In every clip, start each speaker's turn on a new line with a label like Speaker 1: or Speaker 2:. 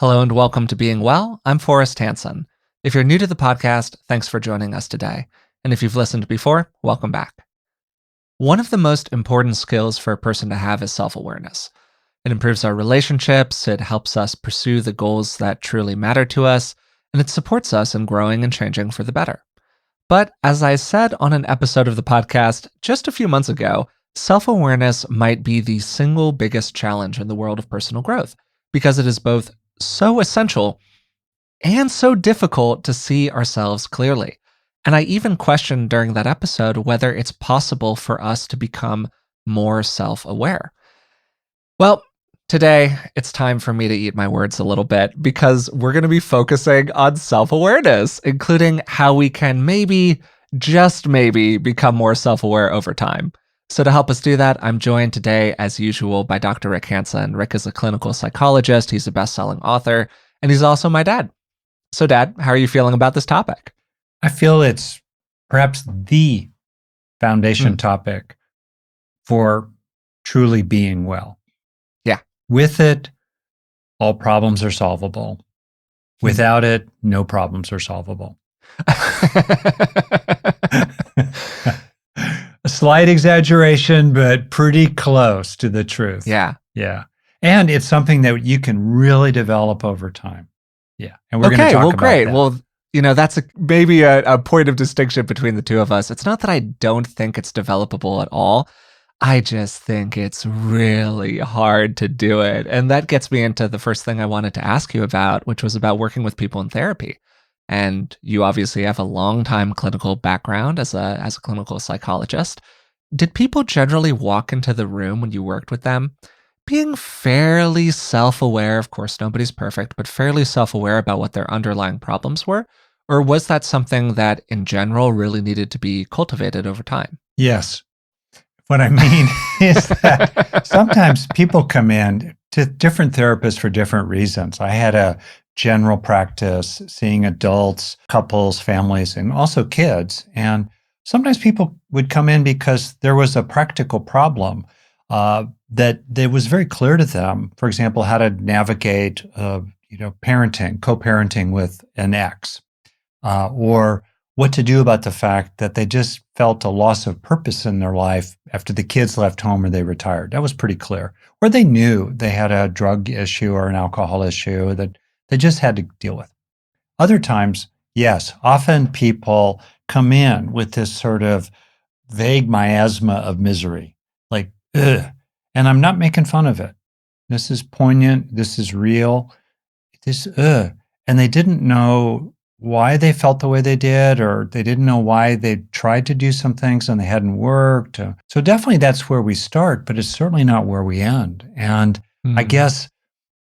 Speaker 1: Hello and welcome to Being Well. I'm Forrest Hanson. If you're new to the podcast, thanks for joining us today. And if you've listened before, welcome back. One of the most important skills for a person to have is self-awareness. It improves our relationships, it helps us pursue the goals that truly matter to us, and it supports us in growing and changing for the better. But as I said on an episode of the podcast just a few months ago, self-awareness might be the single biggest challenge in the world of personal growth because it is both so essential and so difficult to see ourselves clearly. And I even questioned during that episode whether it's possible for us to become more self aware. Well, today it's time for me to eat my words a little bit because we're going to be focusing on self awareness, including how we can maybe, just maybe, become more self aware over time. So, to help us do that, I'm joined today, as usual, by Dr. Rick Hanson. Rick is a clinical psychologist, he's a best selling author, and he's also my dad. So, Dad, how are you feeling about this topic?
Speaker 2: I feel it's perhaps the foundation topic for truly being well.
Speaker 1: Yeah.
Speaker 2: With it, all problems are solvable. Without it, no problems are solvable. A slight exaggeration, but pretty close to the truth.
Speaker 1: Yeah.
Speaker 2: Yeah. And it's something that you can really develop over time. Yeah. And we're going to talk about
Speaker 1: great.
Speaker 2: that.
Speaker 1: Well, that's maybe a point of distinction between the two of us. It's not that I don't think it's developable at all. I just think it's really hard to do it. And that gets me into the first thing I wanted to ask you about, which was about working with people in therapy. And you obviously have a long time clinical background as a clinical psychologist. Did people generally walk into the room when you worked with them being fairly self-aware? Of course, nobody's perfect, but fairly self-aware about what their underlying problems were? Or was that something that in general really needed to be cultivated over time?
Speaker 2: Yes. What I mean is that sometimes people come in to different therapists for different reasons. I had a general practice seeing adults, couples, families, and also kids. And sometimes people would come in because there was a practical problem that it was very clear to them. For example, how to navigate, parenting, co-parenting with an ex, or what to do about the fact that they just felt a loss of purpose in their life after the kids left home or they retired. That was pretty clear. Or they knew they had a drug issue or an alcohol issue that they just had to deal with. Other times, yes, often people come in with this sort of vague miasma of misery, like, ugh. And I'm not making fun of it. This is poignant. This is real. And they didn't know why they felt the way they did, or they didn't know why they tried to do some things and they hadn't worked. So definitely that's where we start, but it's certainly not where we end. And I guess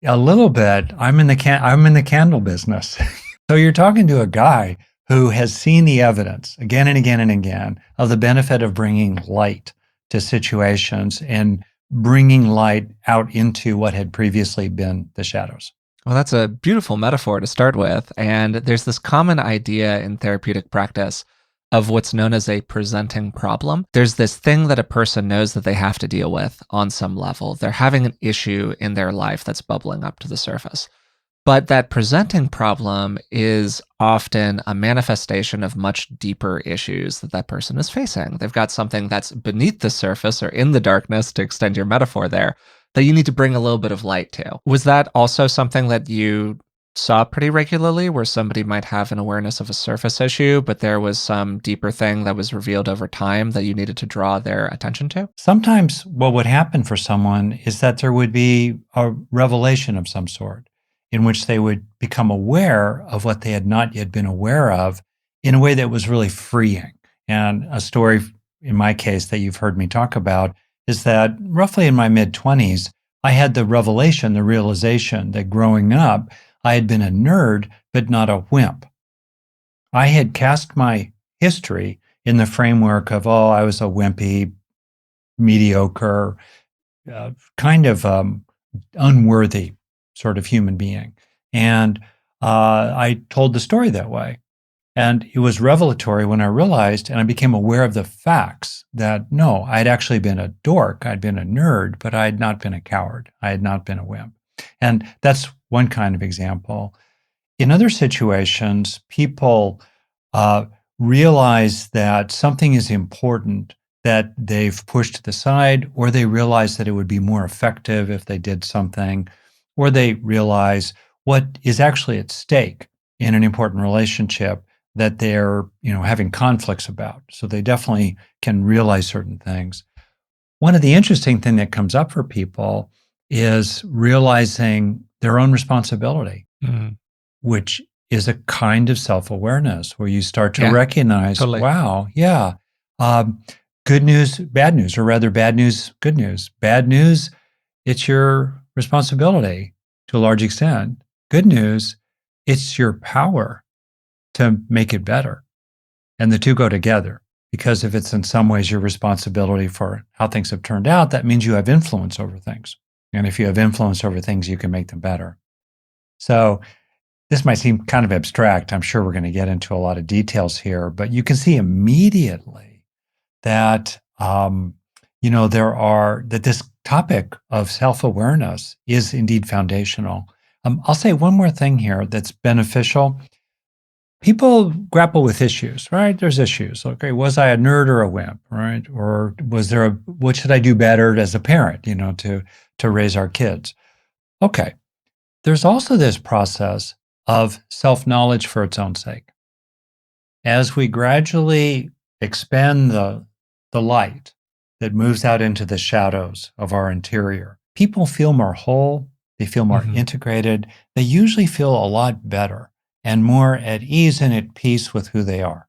Speaker 2: a little bit, I'm in the candle business. So you're talking to a guy who has seen the evidence again and again and again of the benefit of bringing light to situations and bringing light out into what had previously been the shadows.
Speaker 1: Well, that's a beautiful metaphor to start with. And there's this common idea in therapeutic practice of what's known as a presenting problem. There's this thing that a person knows that they have to deal with on some level. They're having an issue in their life that's bubbling up to the surface. But that presenting problem is often a manifestation of much deeper issues that person is facing. They've got something that's beneath the surface or in the darkness, to extend your metaphor there, that you need to bring a little bit of light to. Was that also something that you saw pretty regularly, where somebody might have an awareness of a surface issue, but there was some deeper thing that was revealed over time that you needed to draw their attention to?
Speaker 2: Sometimes what would happen for someone is that there would be a revelation of some sort in which they would become aware of what they had not yet been aware of in a way that was really freeing. And a story in my case that you've heard me talk about is that roughly in my mid-20s, I had the revelation, the realization that growing up, I had been a nerd, but not a wimp. I had cast my history in the framework of, I was a wimpy, mediocre, kind of unworthy sort of human being. And I told the story that way. And it was revelatory when I realized, and I became aware of the facts that no, I'd actually been a dork, I'd been a nerd, but I had not been a coward. I had not been a wimp. And that's one kind of example. In other situations, people uh, realize that something is important that they've pushed to the side, or they realize that it would be more effective if they did something, or they realize what is actually at stake in an important relationship that they're having conflicts about. So they definitely can realize certain things. One of the interesting thing that comes up for people is realizing their own responsibility,
Speaker 1: Mhm.
Speaker 2: which is a kind of self-awareness where you start to
Speaker 1: Yeah,
Speaker 2: recognize,
Speaker 1: totally.
Speaker 2: wow, yeah, um, good news, bad news, or rather bad news, good news. Bad news, it's your responsibility to a large extent. Good news, it's your power to make it better. And the two go together because if it's in some ways your responsibility for how things have turned out, that means you have influence over things. And if you have influence over things, you can make them better. So this might seem kind of abstract. I'm sure we're going to get into a lot of details here, but you can see immediately that that this topic of self-awareness is indeed foundational. I'll say one more thing here that's beneficial. People grapple with issues, right? There's issues. Okay, was I a nerd or a wimp, right? Or what should I do better as a parent, to raise our kids? Okay. There's also this process of self-knowledge for its own sake. As we gradually expand the light that moves out into the shadows of our interior, people feel more whole, they feel more
Speaker 1: Mhm.
Speaker 2: integrated, they usually feel a lot better and more at ease and at peace with who they are.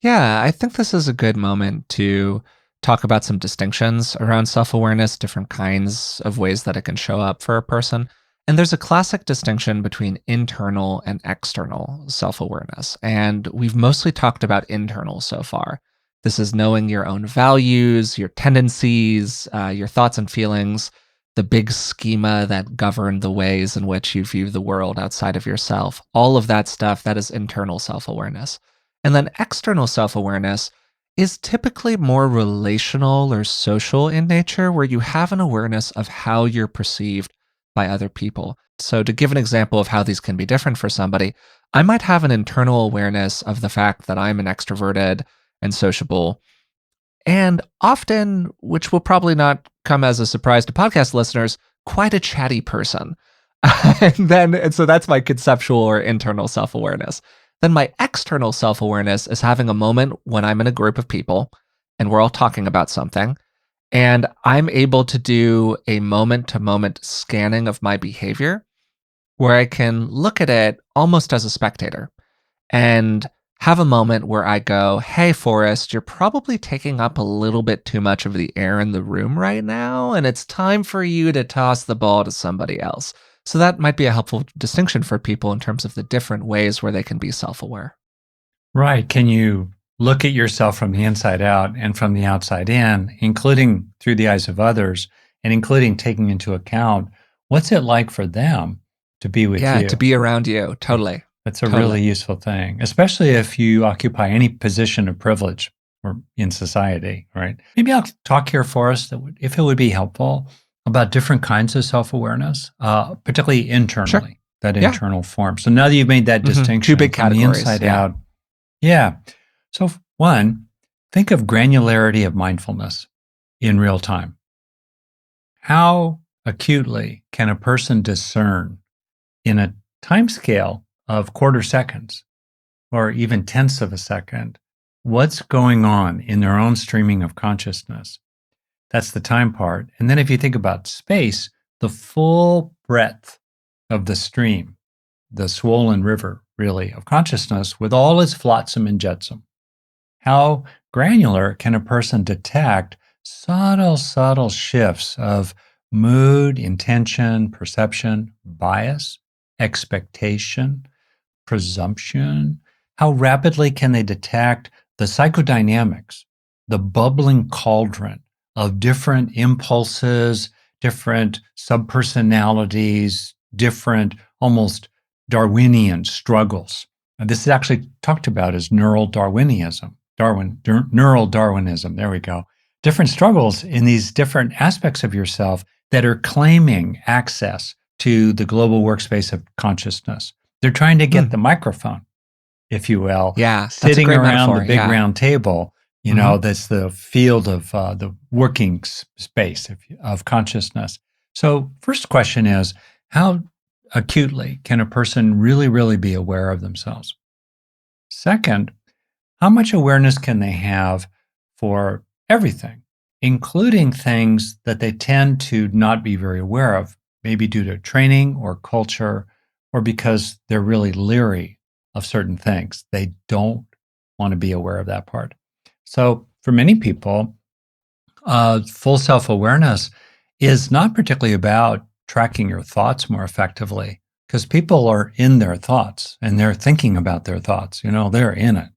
Speaker 1: Yeah, I think this is a good moment to talk about some distinctions around self awareness, different kinds of ways that it can show up for a person. And there's a classic distinction between internal and external self awareness. And we've mostly talked about internal so far. This is knowing your own values, your tendencies, your thoughts and feelings, the big schema that govern the ways in which you view the world outside of yourself. All of that stuff, that is internal self awareness. And then external self awareness is typically more relational or social in nature, where you have an awareness of how you're perceived by other people. So, to give an example of how these can be different for somebody, I might have an internal awareness of the fact that I'm an extroverted and sociable, and often, which will probably not come as a surprise to podcast listeners, quite a chatty person. And so that's my conceptual or internal self awareness. Then my external self awareness is having a moment when I'm in a group of people and we're all talking about something. And I'm able to do a moment to moment scanning of my behavior where I can look at it almost as a spectator and have a moment where I go, "Hey, Forrest, you're probably taking up a little bit too much of the air in the room right now, and it's time for you to toss the ball to somebody else." So that might be a helpful distinction for people in terms of the different ways where they can be self aware.
Speaker 2: Right. Can you look at yourself from the inside out and from the outside in, including through the eyes of others, and including taking into account what's it like for them to be with
Speaker 1: Yeah, to
Speaker 2: you?
Speaker 1: be around you.
Speaker 2: Yeah,
Speaker 1: Totally.
Speaker 2: that's a really
Speaker 1: Totally.
Speaker 2: useful thing, especially if you occupy any position of privilege or in society, right? Maybe I'll talk here for us if it would be helpful about different kinds of self-awareness, particularly
Speaker 1: Sure.
Speaker 2: internally, that
Speaker 1: Yeah.
Speaker 2: internal form. So now that you've made that
Speaker 1: Two
Speaker 2: distinction
Speaker 1: big
Speaker 2: from the
Speaker 1: categories.
Speaker 2: inside
Speaker 1: Yeah.
Speaker 2: out, yeah. So one, think of granularity of mindfulness in real time. How acutely can a person discern in a time scale of quarter seconds or even tenths of a second what's going on in their own streaming of consciousness? That's the time part. And then if you think about space, the full breadth of the stream, the swollen river, really, of consciousness with all its flotsam and jetsam. How granular can a person detect subtle shifts of mood, intention, perception, bias, expectation, presumption? How rapidly can they detect the psychodynamics, the bubbling cauldron of different impulses, different subpersonalities, different almost Darwinian struggles? And this is actually talked about as neural Darwinism. Neural Darwinism. There we go. Different struggles in these different aspects of yourself that are claiming access to the global workspace of consciousness. They're trying to get
Speaker 1: Mm.
Speaker 2: the microphone, if you will,
Speaker 1: Yeah, that's a
Speaker 2: sitting
Speaker 1: great
Speaker 2: around the
Speaker 1: metaphor.
Speaker 2: big
Speaker 1: Yeah.
Speaker 2: round table.
Speaker 1: Mhm.
Speaker 2: That's the field of the working space of consciousness. So, first question is, how acutely can a person really, really be aware of themselves? Second, how much awareness can they have for everything, including things that they tend to not be very aware of, maybe due to training or culture, or because they're really leery of certain things? They don't want to be aware of that part. So, for many people, full self awareness is not particularly about tracking your thoughts more effectively because people are in their thoughts and they're thinking about their thoughts. They're in it.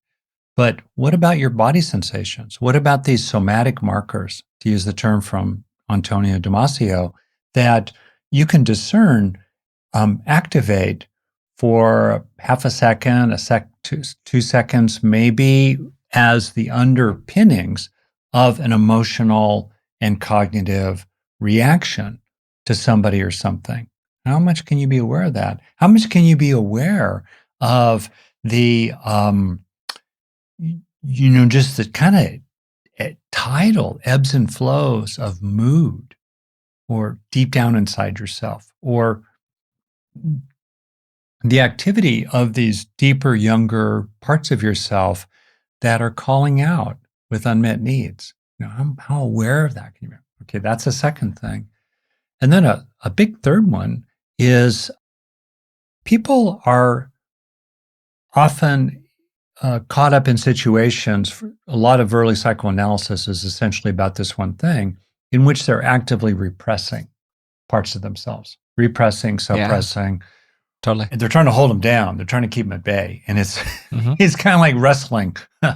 Speaker 2: But what about your body sensations? What about these somatic markers, to use the term from Antonio Damasio, that you can discern, activate for half a second, 2 seconds, maybe as the underpinnings of an emotional and cognitive reaction to somebody or something? How much can you be aware of that? How much can you be aware of the just the kind of tidal ebbs and flows of mood or deep down inside yourself, or the activity of these deeper, younger parts of yourself that are calling out with unmet needs. How aware of that can you be? Okay, that's a second thing. And then a big third one is people are often caught up in situations. A lot of early psychoanalysis is essentially about this one thing in which they're actively repressing parts of themselves, repressing,
Speaker 1: Yeah,
Speaker 2: suppressing,
Speaker 1: totally.
Speaker 2: and they're trying to hold them down. They're trying to keep them at bay. And it's
Speaker 1: Mhm.
Speaker 2: it's kind of like wrestling a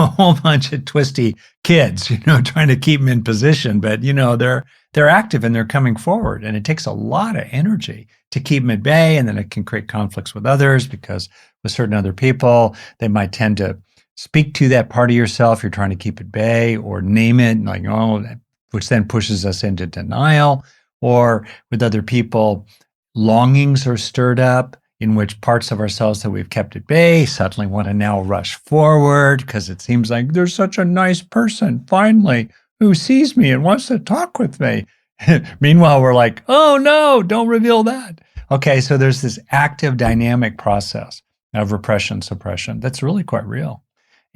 Speaker 2: whole bunch of twisty kids, trying to keep them in position. But they're active and they're coming forward, and it takes a lot of energy to keep them at bay. And then it can create conflicts with others because with certain other people, they might tend to speak to that part of yourself you're trying to keep at bay, or name it, like, oh, which then pushes us into denial. Or with other people, longings are stirred up in which parts of ourselves that we've kept at bay suddenly want to now rush forward because it seems like there's such a nice person finally who sees me and wants to talk with me. Meanwhile, we're like, oh no, don't reveal that. Okay, so there's this active dynamic process of repression, suppression that's really quite real.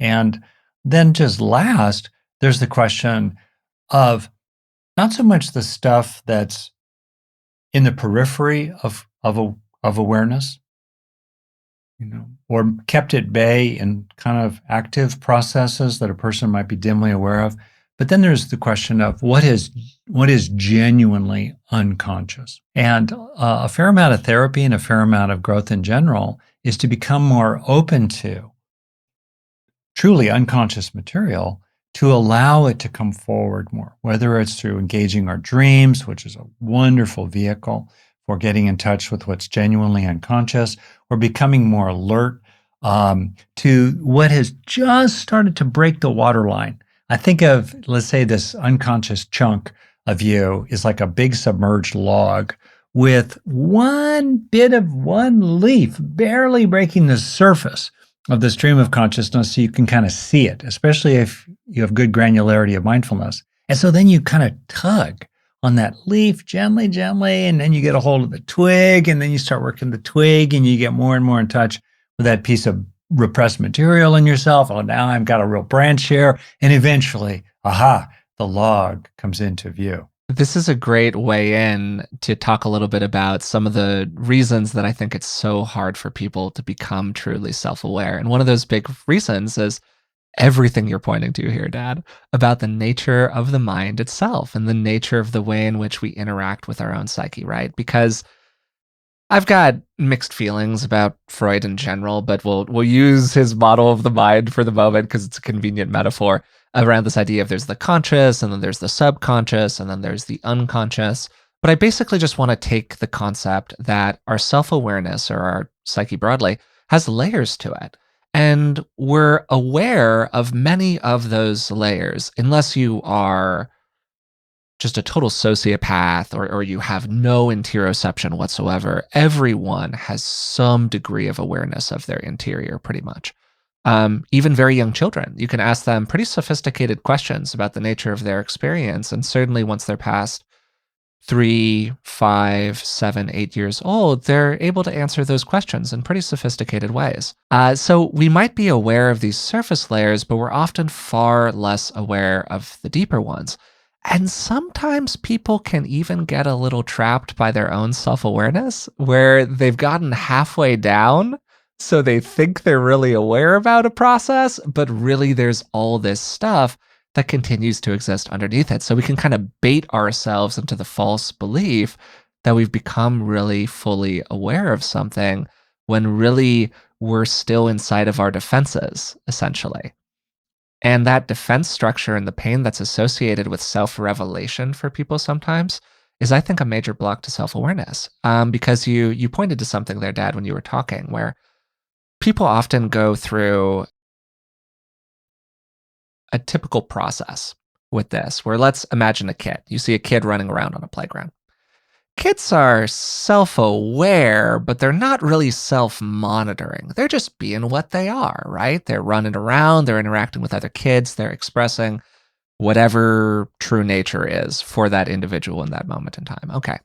Speaker 2: And then just last, there's the question of not so much the stuff that's in the periphery of awareness, or kept at bay in kind of active processes that a person might be dimly aware of. But then there's the question of what is genuinely unconscious. And a fair amount of therapy and a fair amount of growth in general is to become more open to truly unconscious material, to allow it to come forward more, whether it's through engaging our dreams, which is a wonderful vehicle for getting in touch with what's genuinely unconscious, or becoming more alert to what has just started to break the waterline. I think of, let's say, this unconscious chunk of you is like a big submerged log with one bit of one leaf barely breaking the surface of the stream of consciousness, so you can kind of see it, especially if you have good granularity of mindfulness. And so then you kind of tug on that leaf gently, gently, and then you get a hold of the twig, and then you start working the twig, and you get more and more in touch with that piece of repressed material in yourself. Oh, now I've got a real branch here. And eventually, aha, the log comes into view.
Speaker 1: This is a great way in to talk a little bit about some of the reasons that I think it's so hard for people to become truly self aware. And one of those big reasons is everything you're pointing to here, Dad, about the nature of the mind itself and the nature of the way in which we interact with our own psyche, right? Because I've got mixed feelings about Freud in general, but we'll use his model of the mind for the moment because it's a convenient metaphor around this idea of there's the conscious and then there's the subconscious and then there's the unconscious. But I basically just want to take the concept that our self-awareness or our psyche broadly has layers to it. And we're aware of many of those layers unless you are just a total sociopath or you have no interoception whatsoever, everyone has some degree of awareness of their interior, pretty much. Even very young children, you can ask them pretty sophisticated questions about the nature of their experience. And certainly once they're past 3, 5, 7, 8 years old, they're able to answer those questions in pretty sophisticated ways. So we might be aware of these surface layers, but we're often far less aware of the deeper ones. And sometimes people can even get a little trapped by their own self awareness, where they've gotten halfway down. So they think they're really aware about a process, but really there's all this stuff that continues to exist underneath it. So we can kind of bait ourselves into the false belief that we've become really fully aware of something when really we're still inside of our defenses, essentially. And that defense structure and the pain that's associated with self revelation for people sometimes is, I think, a major block to self awareness. Because you pointed to something there, Dad, when you were talking, where people often go through a typical process with this, where let's imagine a kid. You see a kid running around on a playground. Kids are self aware, but they're not really self monitoring. They're just being what they are, right? They're running around, they're interacting with other kids, they're expressing whatever true nature is for that individual in that moment in time. Okay.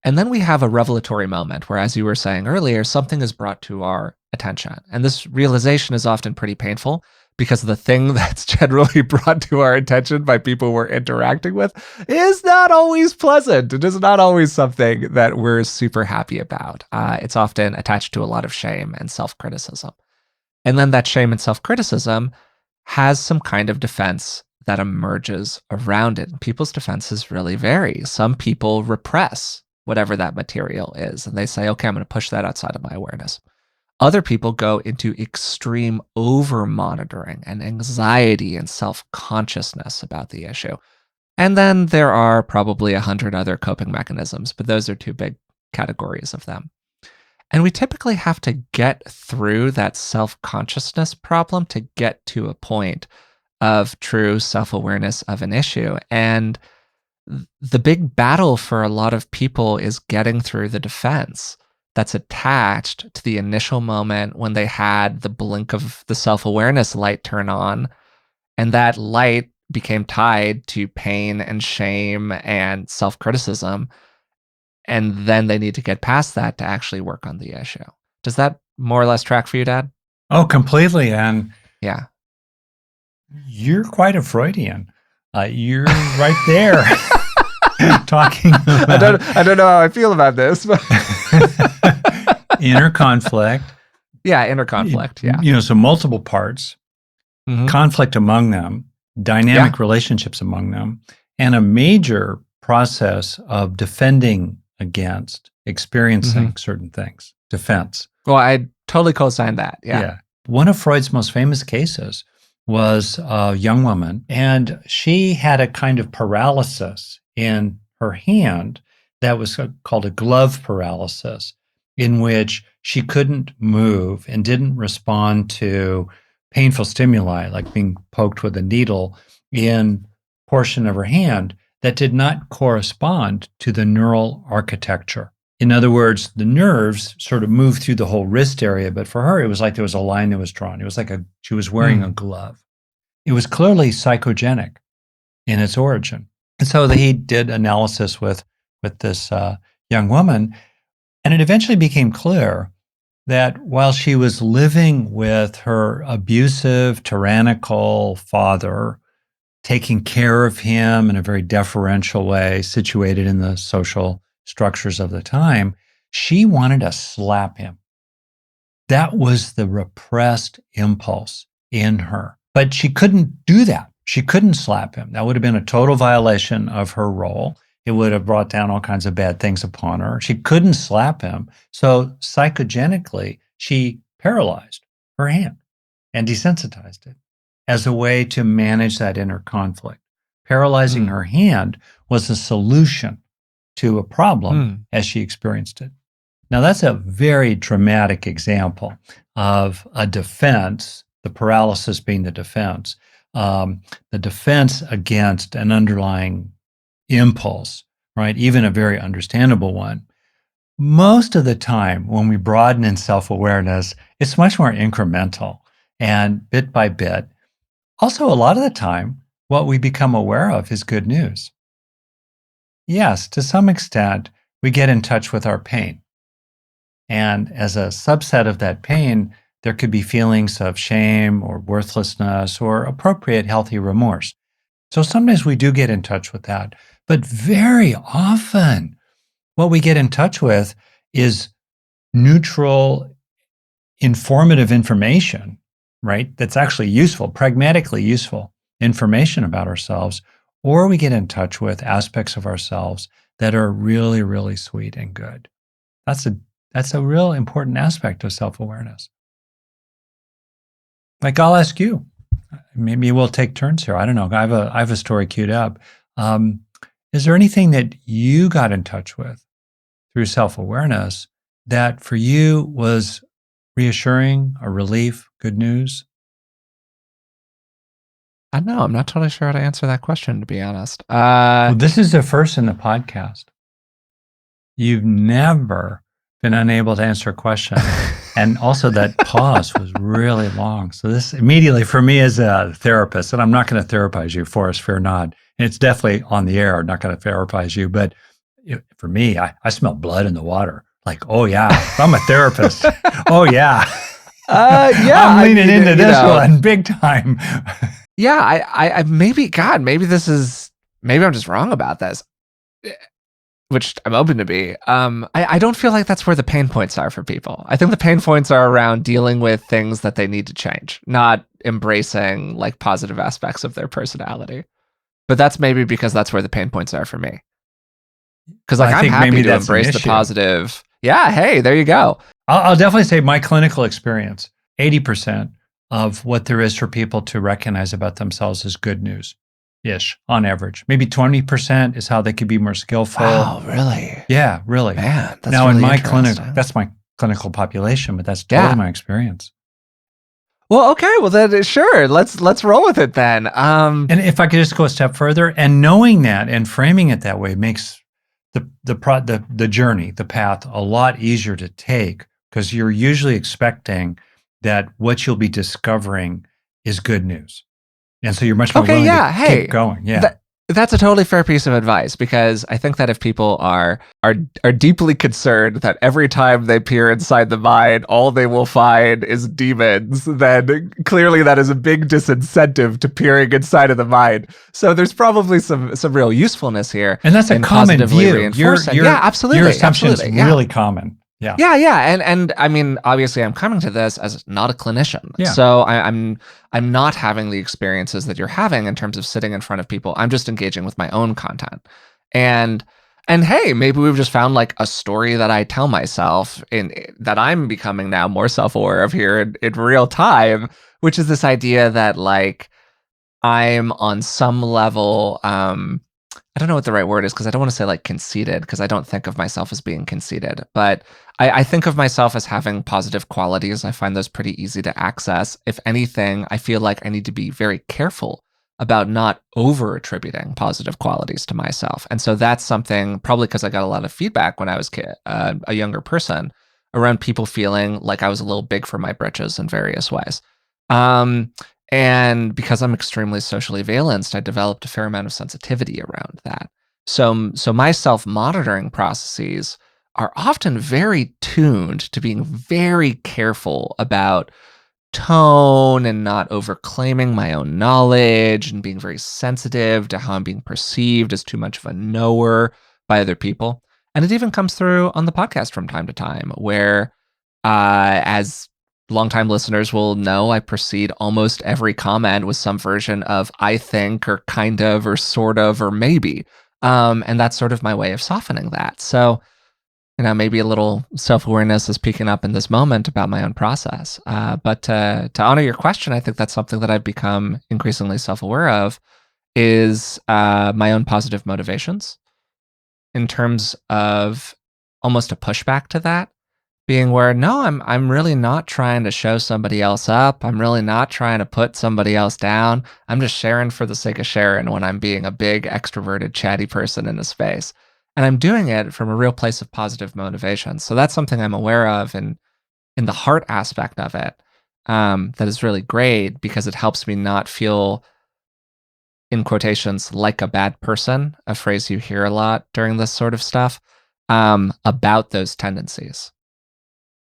Speaker 1: And then we have a revelatory moment where, as you were saying earlier, something is brought to our attention. And this realization is often pretty painful because the thing that's generally brought to our attention by people we're interacting with is not always pleasant. It is not always something that we're super happy about. It's often attached to a lot of shame and self criticism. And then that shame and self criticism has some kind of defense that emerges around it. And people's defenses really vary. Some people repress whatever that material is, and they say, okay, I'm going to push that outside of my awareness. Other people go into extreme over monitoring and anxiety and self consciousness about the issue. And then there are probably 100 other coping mechanisms, but those are two big categories of them. And we typically have to get through that self consciousness problem to get to a point of true self awareness of an issue. And the big battle for a lot of people is getting through the defense that's attached to the initial moment when they had the blink of the self awareness light turn on. And that light became tied to pain and shame and self criticism. And then they need to get past that to actually work on the issue. Does that more or less track for you, Dad?
Speaker 2: Oh, completely. And
Speaker 1: Yeah.
Speaker 2: you're quite a Freudian. You're right there talking about
Speaker 1: I don't know how I feel about this, but
Speaker 2: inner conflict.
Speaker 1: yeah, inner conflict. Yeah.
Speaker 2: So multiple parts,
Speaker 1: Mhm.
Speaker 2: conflict among them, dynamic relationships among them, and a major process of defending against experiencing certain things. Defense.
Speaker 1: Well, I totally co-sign that. Yeah.
Speaker 2: One of Freud's most famous cases was a young woman, and she had a kind of paralysis in her hand that was called a glove paralysis, in which she couldn't move and didn't respond to painful stimuli, like being poked with a needle in portion of her hand that did not correspond to the neural architecture. In other words, the nerves sort of moved through the whole wrist area, but for her, it was like there was a line that was drawn. It was like she was wearing a glove. It was clearly psychogenic in its origin. And so he did analysis with this young woman, and it eventually became clear that while she was living with her abusive, tyrannical father, taking care of him in a very deferential way, situated in the social structures of the time, she wanted to slap him. That was the repressed impulse in her. But she couldn't do that. She couldn't slap him. That would have been a total violation of her role. It would have brought down all kinds of bad things upon her. She couldn't slap him. So psychogenically, she paralyzed her hand and desensitized it as a way to manage that inner conflict. Paralyzing her hand was a solution to a problem as she experienced it. Now, that's a very dramatic example of a defense, the paralysis being the defense against an underlying impulse, right? Even a very understandable one. Most of the time, when we broaden in self awareness, it's much more incremental and bit by bit. Also, a lot of the time, what we become aware of is good news. Yes, to some extent, we get in touch with our pain. And as a subset of that pain, there could be feelings of shame or worthlessness or appropriate healthy remorse. So sometimes we do get in touch with that. But very often, what we get in touch with is neutral, informative information, right? That's actually useful, pragmatically useful information about ourselves. Or we get in touch with aspects of ourselves that are really, really sweet and good. That's a that's a real important aspect of self-awareness. Like I'll ask you, maybe we'll take turns here. I don't know. I have a story queued up. Um, is there anything that you got in touch with through self-awareness that for you was reassuring, a relief, good news?
Speaker 1: I don't know. I'm not totally sure how to answer that question, to be honest.
Speaker 2: Well, this is the first in the podcast. You've never been unable to answer a question. And also that pause was really long. So this immediately for me as a therapist, and I'm not going to therapize you, Forrest, fear not. And it's definitely on the air, not going to therapize you. But for me, I smell blood in the water. Like, oh yeah, if I'm a therapist. Oh yeah.
Speaker 1: Yeah,
Speaker 2: I'm
Speaker 1: I
Speaker 2: leaning
Speaker 1: mean,
Speaker 2: into this one big time.
Speaker 1: yeah, maybe, God, maybe I'm just wrong about this, which I'm open to be. I don't feel like that's where the pain points are for people. I think the pain points are around dealing with things that they need to change, not embracing like positive aspects of their personality. But that's maybe because that's where the pain points are for me. Because like
Speaker 2: I
Speaker 1: I'm
Speaker 2: think maybe
Speaker 1: happy to
Speaker 2: that's an
Speaker 1: embrace the
Speaker 2: issue.
Speaker 1: positive. Yeah, hey, there you go.
Speaker 2: I'll definitely say my clinical experience, 80% of what there is for people to recognize about themselves is good news ish on average. Maybe 20% is how they could be more skillful.
Speaker 1: Wow, really?
Speaker 2: Yeah, really.
Speaker 1: Man, that's
Speaker 2: Now, in
Speaker 1: really
Speaker 2: my clinic,
Speaker 1: interesting.
Speaker 2: that's my clinical population, but that's totally
Speaker 1: Yeah.
Speaker 2: my experience.
Speaker 1: Well, okay. Well, then sure. Let's roll with it then.
Speaker 2: And if I could just go a step further, and knowing that and framing it that way makes the journey, the path, a lot easier to take because you're usually expecting that what you'll be discovering is good news, and so you're much more
Speaker 1: Okay,
Speaker 2: willing to
Speaker 1: yeah.
Speaker 2: keep
Speaker 1: Hey,
Speaker 2: going. Yeah,
Speaker 1: that's a totally fair piece of advice because I think that if people are deeply concerned that every time they peer inside the mind, all they will find is demons, then clearly that is a big disincentive to peering inside of the mind. So there's probably some real usefulness here
Speaker 2: and that's a
Speaker 1: in
Speaker 2: common
Speaker 1: positively
Speaker 2: view.
Speaker 1: reinforcing.
Speaker 2: Your
Speaker 1: Yeah,
Speaker 2: your
Speaker 1: absolutely,
Speaker 2: assumption's
Speaker 1: absolutely. Yeah.
Speaker 2: really common. Yeah,
Speaker 1: Yeah, and I mean, obviously, I'm coming to this as not a clinician,
Speaker 2: yeah.
Speaker 1: so I'm not having the experiences that you're having in terms of sitting in front of people. I'm just engaging with my own content, and and hey, maybe we've just found like a story that I tell myself in that I'm becoming now more self-aware of here in real time, which is this idea that like I'm on some level, I don't know what the right word is because I don't want to say like conceited because I don't think of myself as being conceited, but I think of myself as having positive qualities. I find those pretty easy to access. If anything, I feel like I need to be very careful about not over attributing positive qualities to myself. And so that's something probably because I got a lot of feedback when I was a younger person around people feeling like I was a little big for my britches in various ways. Um, and because I'm extremely socially valenced, I developed a fair amount of sensitivity around that. So my self-monitoring processes are often very tuned to being very careful about tone and not overclaiming my own knowledge and being very sensitive to how I'm being perceived as too much of a knower by other people. And it even comes through on the podcast from time to time, where, as longtime listeners will know, I precede almost every comment with some version of I think or kind of or sort of or maybe. And that's sort of my way of softening that. So, maybe a little self awareness is peeking up in this moment about my own process. But to honor your question, I think that's something that I've become increasingly self aware of is my own positive motivations in terms of almost a pushback to that. Being where, no, I'm really not trying to show somebody else up. I'm really not trying to put somebody else down. I'm just sharing for the sake of sharing when I'm being a big extroverted chatty person in a space. And I'm doing it from a real place of positive motivation. So that's something I'm aware of in the heart aspect of it. That is really great because it helps me not feel, in quotations, like a bad person, a phrase you hear a lot during this sort of stuff, about those tendencies.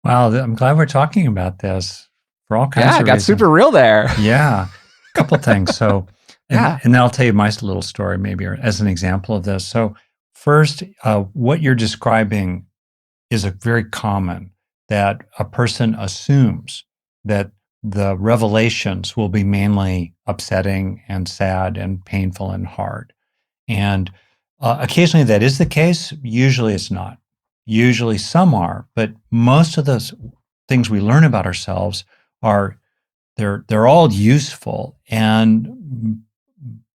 Speaker 2: Wow, I'm glad we're talking about this for all
Speaker 1: Yeah,
Speaker 2: kinds
Speaker 1: it
Speaker 2: of
Speaker 1: got
Speaker 2: reasons.
Speaker 1: super real there.
Speaker 2: Yeah, a couple things. So,
Speaker 1: Yeah.
Speaker 2: and then I'll tell you my little story maybe as an example of this. So, first, what you're describing is a very common that a person assumes that the revelations will be mainly upsetting and sad and painful and hard. And occasionally that is the case. Usually it's not. Usually some are, but most of those things we learn about ourselves are they're all useful. And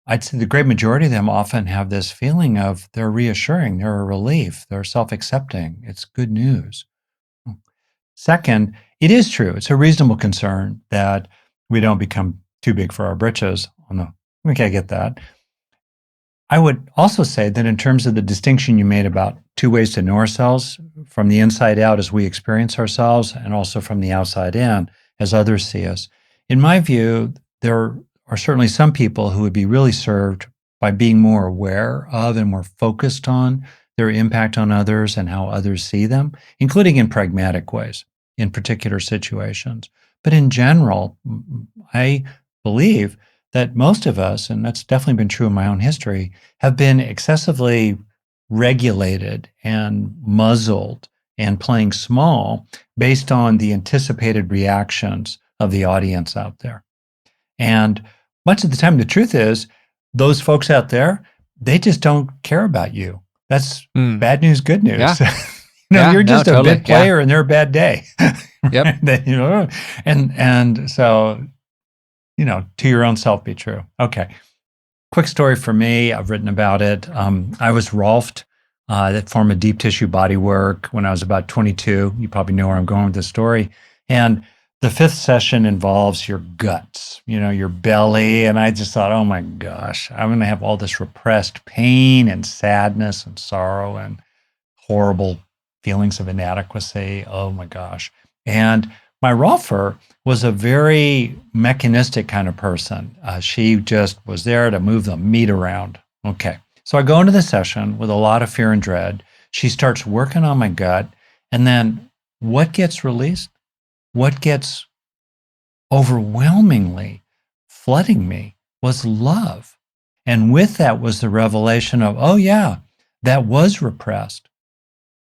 Speaker 2: I'd say the great majority of them often have this feeling of they're reassuring, they're a relief, they're self-accepting. It's good news. Second, it is true. It's a reasonable concern that we don't become too big for our britches. On the okay, I get that. I would also say that in terms of the distinction you made about two ways to know ourselves from the inside out as we experience ourselves, and also from the outside in as others see us, in my view, there are certainly some people who would be really served by being more aware of and more focused on their impact on others and how others see them, including in pragmatic ways in particular situations. But in general, I believe that most of us, and that's definitely been true in my own history, have been excessively regulated and muzzled and playing small based on the anticipated reactions of the audience out there. And much of the time, the truth is, those folks out there, they just don't care about you. That's
Speaker 1: Mm.
Speaker 2: bad news, good
Speaker 1: Yeah.
Speaker 2: news.
Speaker 1: Yeah.
Speaker 2: You're
Speaker 1: No,
Speaker 2: just a
Speaker 1: totally.
Speaker 2: bit
Speaker 1: Yeah.
Speaker 2: player and they're a bad day.
Speaker 1: Yep.
Speaker 2: And so, to your own self be true. Okay. Quick story for me. I've written about it. I was Rolfed, that form of deep tissue body work when I was about 22. You probably know where I'm going with this story. And the fifth session involves your guts, your belly. And I just thought, oh my gosh, I'm going to have all this repressed pain and sadness and sorrow and horrible feelings of inadequacy. Oh my gosh. And my Rolfer was a very mechanistic kind of person. She just was there to move the meat around. Okay. So I go into the session with a lot of fear and dread. She starts working on my gut. And then what gets released? What gets overwhelmingly flooding me was love. And with that was the revelation of, oh, yeah, that was repressed.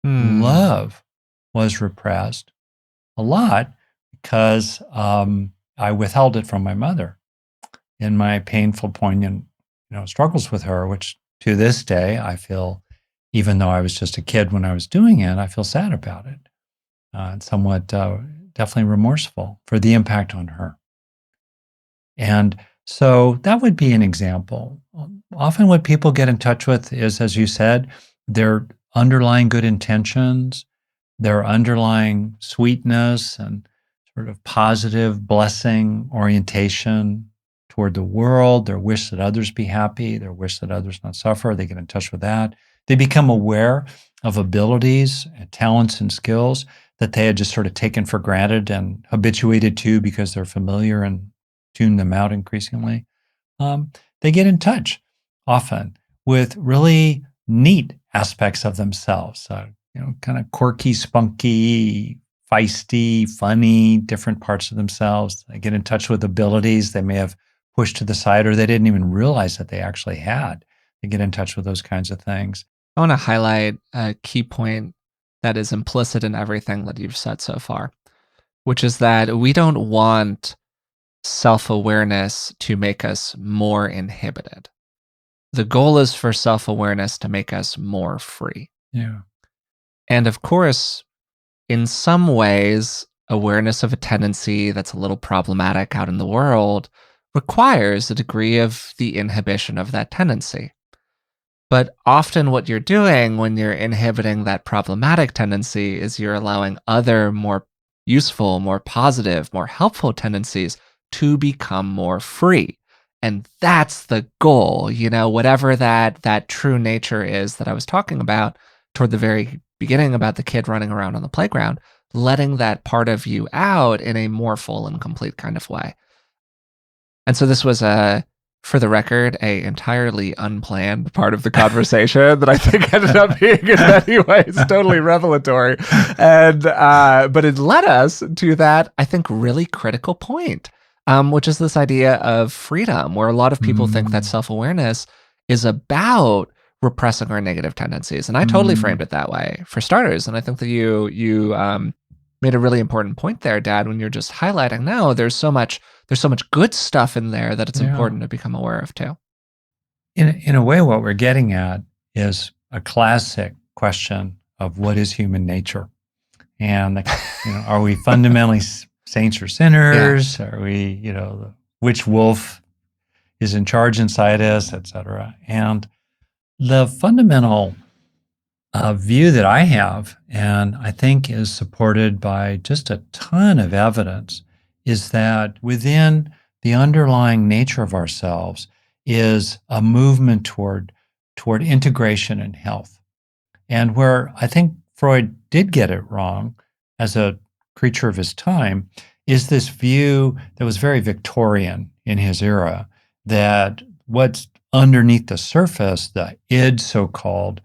Speaker 1: Hmm.
Speaker 2: Love was repressed a lot because I withheld it from my mother in my painful, poignant, struggles with her, which to this day I feel, even though I was just a kid when I was doing it, I feel sad about it and somewhat definitely remorseful for the impact on her. And so that would be an example. Often, what people get in touch with is, as you said, their underlying good intentions, their underlying sweetness and sort of positive blessing orientation toward the world, their wish that others be happy, their wish that others not suffer. They get in touch with that. They become aware of abilities, and talents, and skills that they had just sort of taken for granted and habituated to because they're familiar and tune them out increasingly. They get in touch often with really neat aspects of themselves, kind of quirky, spunky, feisty, funny, different parts of themselves. They get in touch with abilities they may have pushed to the side or they didn't even realize that they actually had. They get in touch with those kinds of things.
Speaker 1: I want to highlight a key point that is implicit in everything that you've said so far, which is that we don't want self awareness to make us more inhibited. The goal is for self awareness to make us more free.
Speaker 2: Yeah.
Speaker 1: And of course, in some ways, awareness of a tendency that's a little problematic out in the world requires a degree of the inhibition of that tendency. But often what you're doing when you're inhibiting that problematic tendency is you're allowing other more useful, more positive, more helpful tendencies to become more free. And that's the goal, whatever that true nature is that I was talking about toward the very beginning about the kid running around on the playground, letting that part of you out in a more full and complete kind of way. And so this was for the record, a entirely unplanned part of the conversation that I think ended up being in many ways totally revelatory. And but it led us to that, I think, really critical point, which is this idea of freedom, where a lot of people think that
Speaker 2: Mm,
Speaker 1: self-awareness is about repressing our negative tendencies. And I totally framed
Speaker 2: mm,
Speaker 1: it that way for starters. And I think that you made a really important point there, Dad, when you're just highlighting, no, there's so much good stuff in there that it's
Speaker 2: yeah.
Speaker 1: important to become aware of too.
Speaker 2: In a way, what we're getting at is a classic question of what is human nature, and are we fundamentally saints or
Speaker 1: Yeah.
Speaker 2: sinners? Are we, which wolf is in charge inside us, et cetera? And the fundamental view that I have, and I think is supported by just a ton of evidence, is that within the underlying nature of ourselves is a movement toward integration and health. And where I think Freud did get it wrong as a creature of his time is this view that was very Victorian in his era, that what's underneath the surface, the id so called,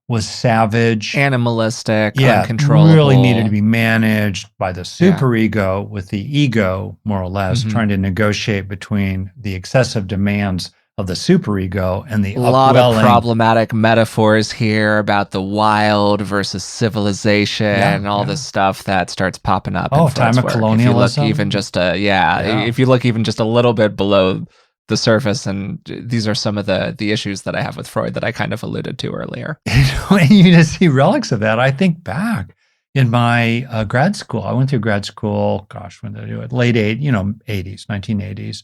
Speaker 2: was savage.
Speaker 1: Animalistic,
Speaker 2: Yeah, really needed to
Speaker 1: uncontrollable.
Speaker 2: be managed by the
Speaker 1: Yeah.
Speaker 2: superego, with the ego, more or less,
Speaker 1: Hmm.
Speaker 2: trying to negotiate between the excessive demands of the superego and the
Speaker 1: A lot of
Speaker 2: upwelling.
Speaker 1: problematic metaphors here about the wild versus civilization
Speaker 2: Yeah,
Speaker 1: and all this
Speaker 2: yeah.
Speaker 1: stuff that starts popping up in
Speaker 2: Oh, time
Speaker 1: Freud's
Speaker 2: of
Speaker 1: work. If you look even
Speaker 2: colonialism.
Speaker 1: just yeah,
Speaker 2: Yeah.
Speaker 1: if you look even just a little bit below the surface, and these are some of the issues that I have with Freud that I kind of alluded to earlier.
Speaker 2: When you just see relics of that, I think back in my grad school. I went through grad school, gosh, when did I do it? Late 80s, 1980s.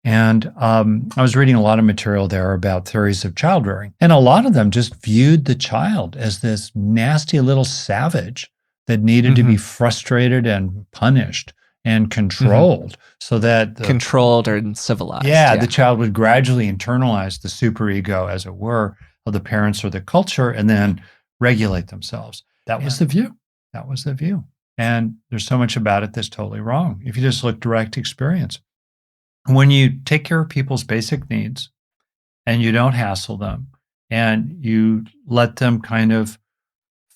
Speaker 2: And I was reading a lot of material there about theories of child rearing. And a lot of them just viewed the child as this nasty little savage that needed to be
Speaker 1: Hmm.
Speaker 2: frustrated and punished and
Speaker 1: Hmm.
Speaker 2: controlled so that
Speaker 1: Controlled or civilized.
Speaker 2: yeah, the
Speaker 1: Yeah.
Speaker 2: child would gradually internalize the superego, as it were, of the parents or the culture and then regulate themselves. That was
Speaker 1: Yeah.
Speaker 2: the view. That was the view. And there's so much about it that's totally wrong. If you just look direct experience, when you take care of people's basic needs and you don't hassle them and you let them kind of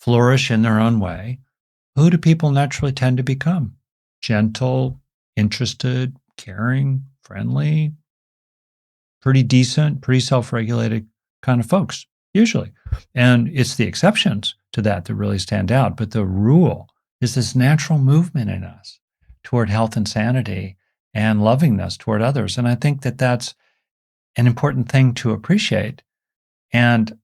Speaker 2: flourish in their own way, who do people naturally tend to become? Gentle, interested, caring, friendly, pretty decent, pretty self-regulated kind of folks, usually. And it's the exceptions to that really stand out. But the rule is this natural movement in us toward health and sanity and lovingness toward others. And I think that that's an important thing to appreciate. And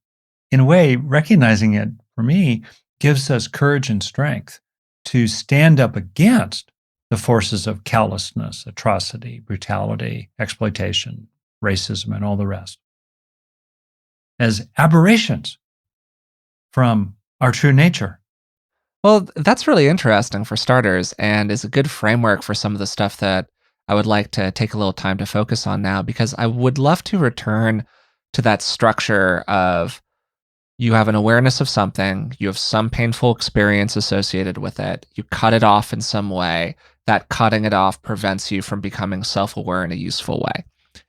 Speaker 2: in a way, recognizing it for me gives us courage and strength to stand up against the forces of callousness, atrocity, brutality, exploitation, racism, and all the rest as aberrations from our true nature.
Speaker 1: Well, that's really interesting for starters, and is a good framework for some of the stuff that I would like to take a little time to focus on now, because I would love to return to that structure of you have an awareness of something, you have some painful experience associated with it, you cut it off in some way. That cutting it off prevents you from becoming self aware in a useful way.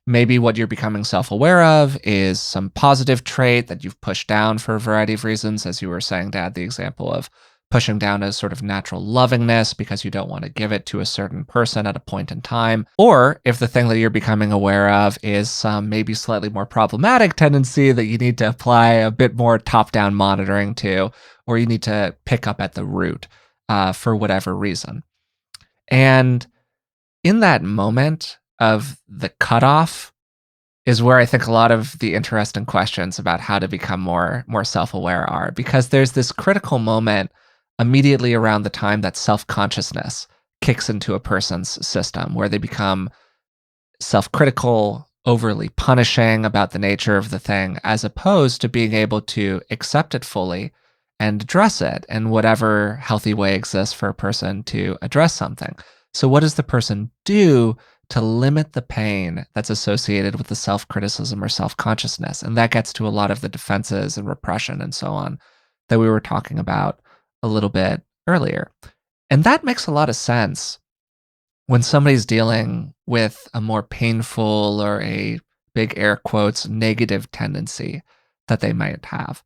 Speaker 1: Maybe what you're becoming self aware of is some positive trait that you've pushed down for a variety of reasons, as you were saying, Dad, the example of pushing down a sort of natural lovingness because you don't want to give it to a certain person at a point in time. Or if the thing that you're becoming aware of is some maybe slightly more problematic tendency that you need to apply a bit more top down monitoring to, or you need to pick up at the root for whatever reason. And in that moment of the cutoff is where I think a lot of the interesting questions about how to become more self-aware are, because there's this critical moment immediately around the time that self-consciousness kicks into a person's system where they become self-critical, overly punishing about the nature of the thing, as opposed to being able to accept it fully and address it in whatever healthy way exists for a person to address something. So, what does the person do to limit the pain that's associated with the self criticism or self consciousness? And that gets to a lot of the defenses and repression and so on that we were talking about a little bit earlier. And that makes a lot of sense when somebody's dealing with a more painful or a big air quotes negative tendency that they might have.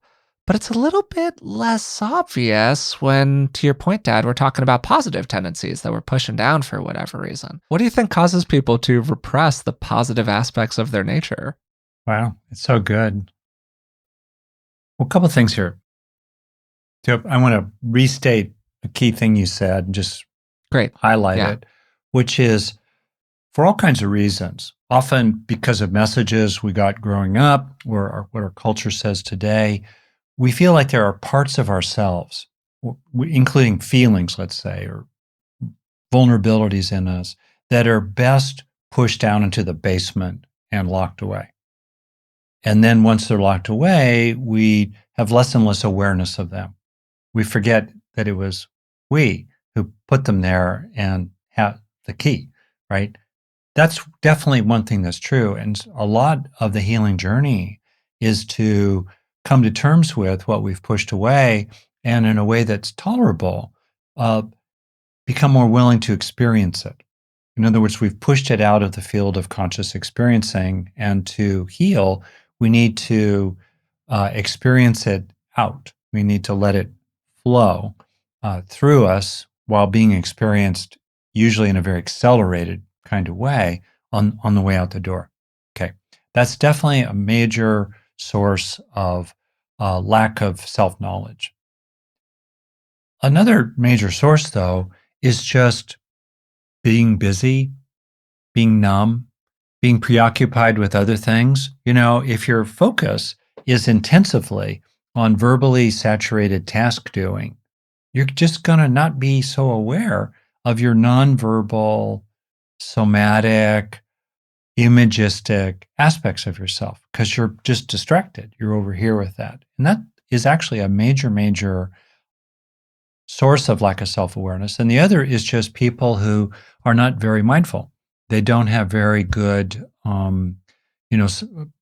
Speaker 1: But it's a little bit less obvious when, to your point, Dad, we're talking about positive tendencies that we're pushing down for whatever reason. What do you think causes people to repress the positive aspects of their nature?
Speaker 2: Wow, it's so good. Well, a couple of things here. So I want to restate a key thing you said and just
Speaker 1: Great.
Speaker 2: highlight
Speaker 1: Yeah.
Speaker 2: it, which is for all kinds of reasons, often because of messages we got growing up or what our culture says today, we feel like there are parts of ourselves, including feelings, let's say, or vulnerabilities in us that are best pushed down into the basement and locked away. And then once they're locked away, we have less and less awareness of them. We forget that it was we who put them there and have the key, right? That's definitely one thing that's true. And a lot of the healing journey is to come to terms with what we've pushed away and in a way that's tolerable, uh, become more willing to experience it. In other words, we've pushed it out of the field of conscious experiencing, and to heal, we need to experience it out. We need to let it flow through us while being experienced, usually in a very accelerated kind of way, on the way out the door. Okay, that's definitely a major source of lack of self knowledge. Another major source, though, is just being busy, being numb, being preoccupied with other things. You know, if your focus is intensively on verbally saturated task doing, you're just going to not be so aware of your nonverbal, somatic, imagistic aspects of yourself because you're just distracted. You're over here with that. And that is actually a major, major source of lack of self-awareness. And the other is just people who are not very mindful. They don't have very good, you know,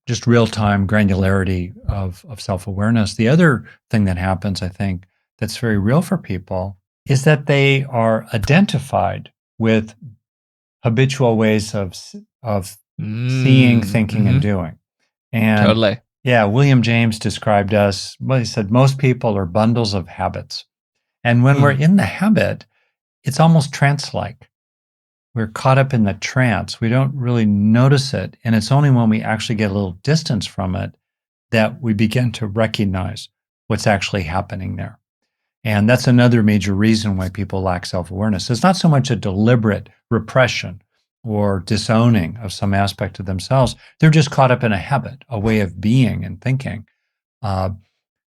Speaker 2: just real-time granularity of self-awareness. The other thing that happens, I think, that's very real for people is that they are identified with habitual ways of seeing, thinking, and
Speaker 1: Mm-hmm.
Speaker 2: doing. And
Speaker 1: Totally.
Speaker 2: yeah, William James described us, well, he said, most people are bundles of habits. And when we're
Speaker 1: Mm.
Speaker 2: in the habit, it's almost trance like. We're caught up in the trance. We don't really notice it. And it's only when we actually get a little distance from it that we begin to recognize what's actually happening there. And that's another major reason why people lack self awareness. It's not so much a deliberate repression or disowning of some aspect of themselves. They're just caught up in a habit, a way of being and thinking. Uh,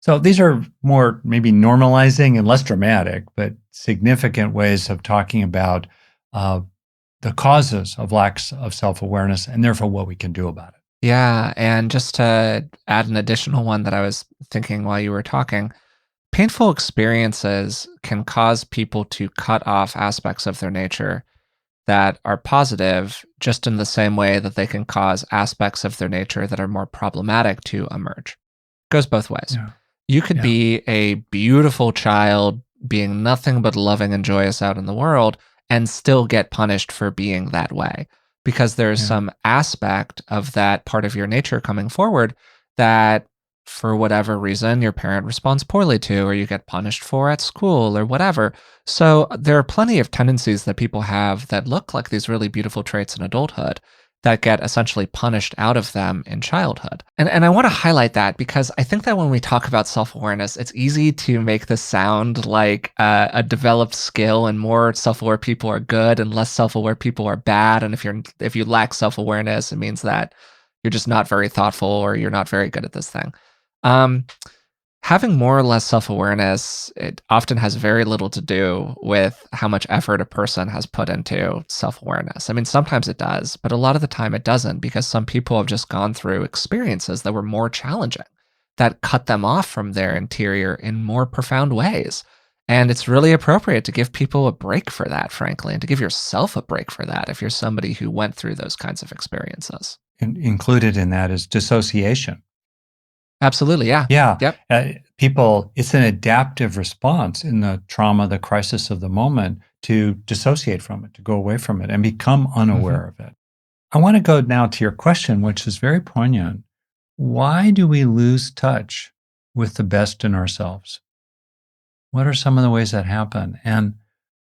Speaker 2: so these are more maybe normalizing and less dramatic, but significant ways of talking about uh, the causes of lack of self awareness and therefore what we can do about it.
Speaker 1: Yeah. And just to add an additional one that I was thinking while you were talking, painful experiences can cause people to cut off aspects of their nature that are positive, just in the same way that they can cause aspects of their nature that are more problematic to emerge. Goes both ways.
Speaker 2: Yeah.
Speaker 1: You could
Speaker 2: Yeah.
Speaker 1: be a beautiful child being nothing but loving and joyous out in the world and still get punished for being that way because there's
Speaker 2: Yeah.
Speaker 1: some aspect of that part of your nature coming forward that for whatever reason your parent responds poorly to or you get punished for at school or whatever. So there are plenty of tendencies that people have that look like these really beautiful traits in adulthood that get essentially punished out of them in childhood. And I want to highlight that because I think that when we talk about self-awareness, it's easy to make this sound like a developed skill and more self-aware people are good and less self-aware people are bad. And if you lack self-awareness, it means that you're just not very thoughtful or you're not very good at this thing. Um, Having more or less self-awareness, it often has very little to do with how much effort a person has put into self-awareness. I mean, sometimes it does, but a lot of the time it doesn't because some people have just gone through experiences that were more challenging, that cut them off from their interior in more profound ways. And it's really appropriate to give people a break for that, frankly, and to give yourself a break for that if you're somebody who went through those kinds of experiences.
Speaker 2: Included in that is dissociation.
Speaker 1: Absolutely, yeah.
Speaker 2: Yeah,
Speaker 1: Yep.
Speaker 2: people, it's an adaptive response in the trauma, the crisis of the moment to dissociate from it, to go away from it and become
Speaker 1: Mhm.
Speaker 2: unaware of it. I want to go now to your question, which is very poignant. Why do we lose touch with the best in ourselves? What are some of the ways that happen? And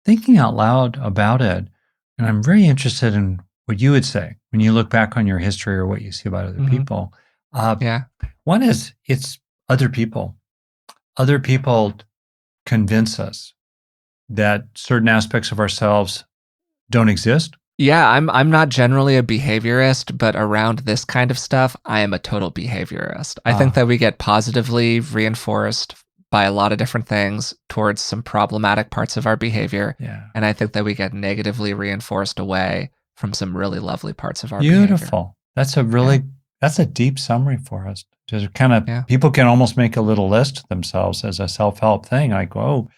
Speaker 2: thinking out loud about it, and I'm very interested in what you would say when you look back on your history or what you see about other
Speaker 1: Mhm.
Speaker 2: people. Uh,
Speaker 1: Yeah.
Speaker 2: One is it's other people. Other people convince us that certain aspects of ourselves don't exist.
Speaker 1: Yeah, I'm not generally a behaviorist, but around this kind of stuff, I am a total behaviorist. I think
Speaker 2: Uh,
Speaker 1: that we get positively reinforced by a lot of different things towards some problematic parts of our behavior,
Speaker 2: yeah.
Speaker 1: and I think that we get negatively reinforced away from some really lovely parts of our behavior.
Speaker 2: Beautiful. That's a
Speaker 1: Yeah,
Speaker 2: really that's a deep summary for us. Just kind of
Speaker 1: yeah.
Speaker 2: people can almost make a little list themselves as a self-help thing. Like, oh,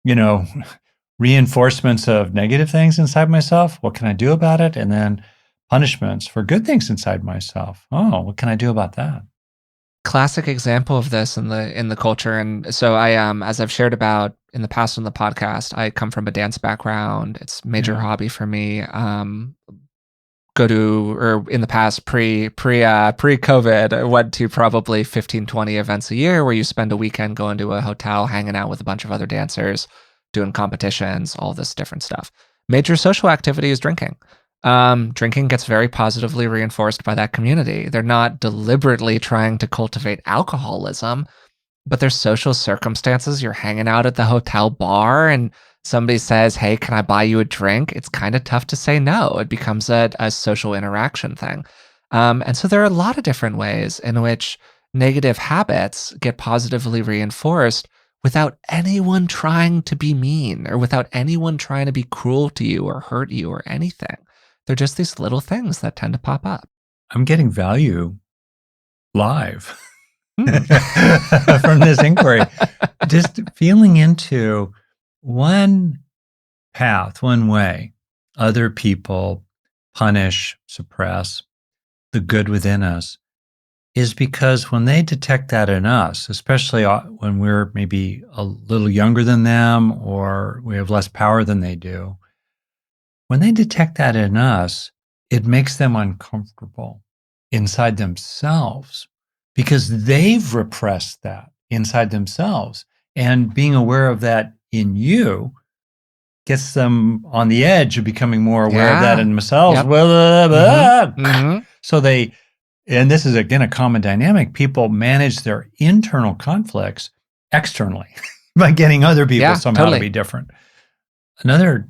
Speaker 2: you know, reinforcements of negative things inside myself. What can I do about it? And then punishments for good things inside myself. Oh, what can I do about that?
Speaker 1: Classic example of this in the culture, and so as I've shared about in the past on the podcast, I come from a dance background. It's a major
Speaker 2: Yeah.
Speaker 1: hobby for me. Go to or in the past pre-COVID, I went to probably 15, 20 events a year where you spend a weekend going to a hotel, hanging out with a bunch of other dancers, doing competitions, all this different stuff. Major social activity is drinking. Drinking gets very positively reinforced by that community. They're not deliberately trying to cultivate alcoholism, but there's social circumstances. You're hanging out at the hotel bar and somebody says, "Hey, can I buy you a drink?" It's kind of tough to say no. It becomes a social interaction thing. And so there are a lot of different ways in which negative habits get positively reinforced without anyone trying to be mean or without anyone trying to be cruel to you or hurt you or anything. They're just these little things that tend to pop up.
Speaker 2: I'm getting value live
Speaker 1: Hmm.
Speaker 2: from this inquiry. Just feeling into one path, one way other people punish, suppress the good within us is because when they detect that in us, especially when we're maybe a little younger than them or we have less power than they do, when they detect that in us, it makes them uncomfortable inside themselves because they've repressed that inside themselves. And being aware of that in you gets them on the edge of becoming more aware of that
Speaker 1: Yeah.
Speaker 2: in themselves.
Speaker 1: Yep. Hmm. Hmm.
Speaker 2: So they, and this is again a common dynamic, people manage their internal conflicts externally by getting other people
Speaker 1: Yeah,
Speaker 2: somehow to be
Speaker 1: totally.
Speaker 2: different. Another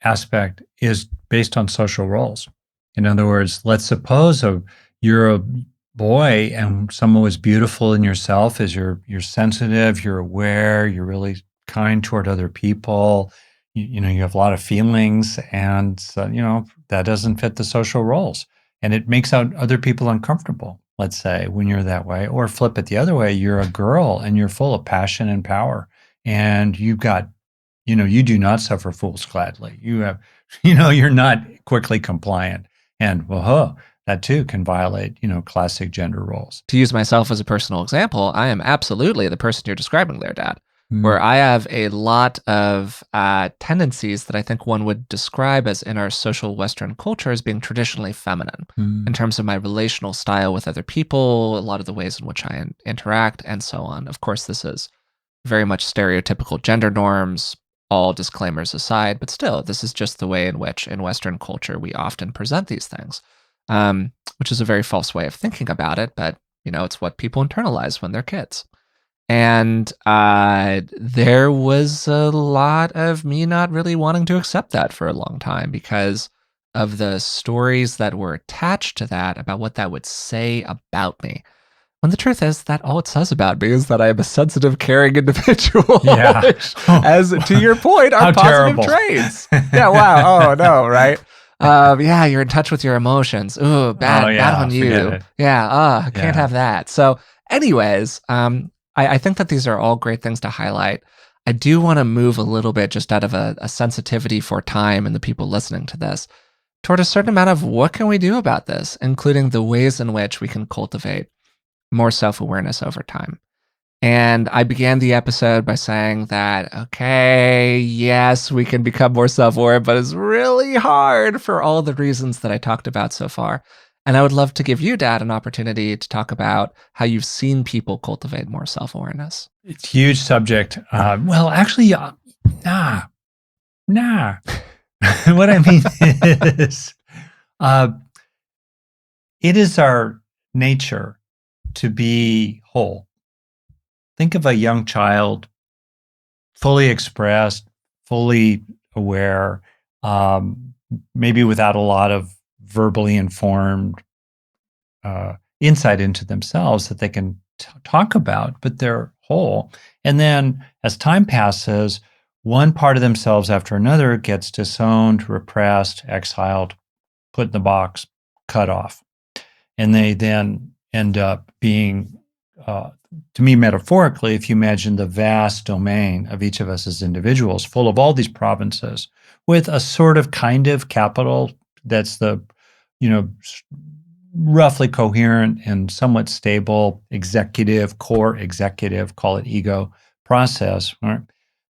Speaker 2: aspect is based on social roles. In other words, let's suppose you're a boy and someone was beautiful in yourself as you're sensitive, you're aware, you're really kind toward other people. You know, you have a lot of feelings, and that doesn't fit the social roles, and it makes out other people uncomfortable. Let's say when you're that way, or flip it the other way, you're a girl and you're full of passion and power, and you've got you do not suffer fools gladly. You have, you're not quickly compliant. And that too can violate, classic gender roles.
Speaker 1: To use myself as a personal example, I am absolutely the person you're describing there, Dad, where
Speaker 2: Mm,
Speaker 1: I have a lot of tendencies that I think one would describe as in our social Western culture as being traditionally feminine in
Speaker 2: mm,
Speaker 1: terms of my relational style with other people, a lot of the ways in which I interact, and so on. Of course, this is very much stereotypical gender norms, all disclaimers aside, but still, this is just the way in which in Western culture we often present these things, which is a very false way of thinking about it, but it's what people internalize when they're kids. And there was a lot of me not really wanting to accept that for a long time because of the stories that were attached to that about what that would say about me. When the truth is that all it says about me is that I am a sensitive, caring individual,
Speaker 2: Yeah.
Speaker 1: which, as to your point, are
Speaker 2: How
Speaker 1: positive
Speaker 2: terrible.
Speaker 1: traits. Yeah, wow. Oh, no, right? Yeah, you're in touch with your emotions. Ooh,
Speaker 2: Oh,
Speaker 1: bad
Speaker 2: yeah.
Speaker 1: on
Speaker 2: Forget
Speaker 1: you.
Speaker 2: it.
Speaker 1: Yeah, can't
Speaker 2: Yeah.
Speaker 1: have that. So, anyways, I think that these are all great things to highlight. I do want to move a little bit just out of a sensitivity for time and the people listening to this toward a certain amount of what can we do about this, including the ways in which we can cultivate more self awareness over time. And I began the episode by saying that, okay, yes, we can become more self aware, but it's really hard for all the reasons that I talked about so far. And I would love to give you, Dad, an opportunity to talk about how you've seen people cultivate more self awareness.
Speaker 2: It's a huge subject. Well, actually, nah, nah. What I mean is, uh, it is our nature to be whole. Think of a young child, fully expressed, fully aware, maybe without a lot of verbally informed insight into themselves that they can talk about, but they're whole. And then as time passes, one part of themselves after another gets disowned, repressed, exiled, put in the box, cut off. And they then end up being, uh, to me, metaphorically, if you imagine the vast domain of each of us as individuals, full of all these provinces, with a sort of kind of capital that's the, you know, roughly coherent and somewhat stable executive, core executive, call it ego process, right?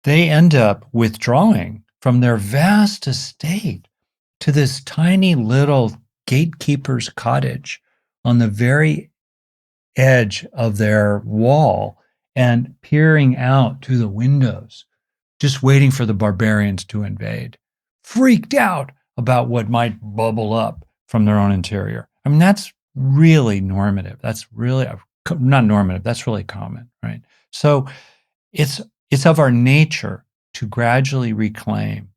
Speaker 2: They end up withdrawing from their vast estate to this tiny little gatekeeper's cottage on the very edge of their wall and peering out to the windows, just waiting for the barbarians to invade, freaked out about what might bubble up from their own interior. I mean, that's really normative. That's really not normative. That's really common, right? So it's it's of our nature to gradually reclaim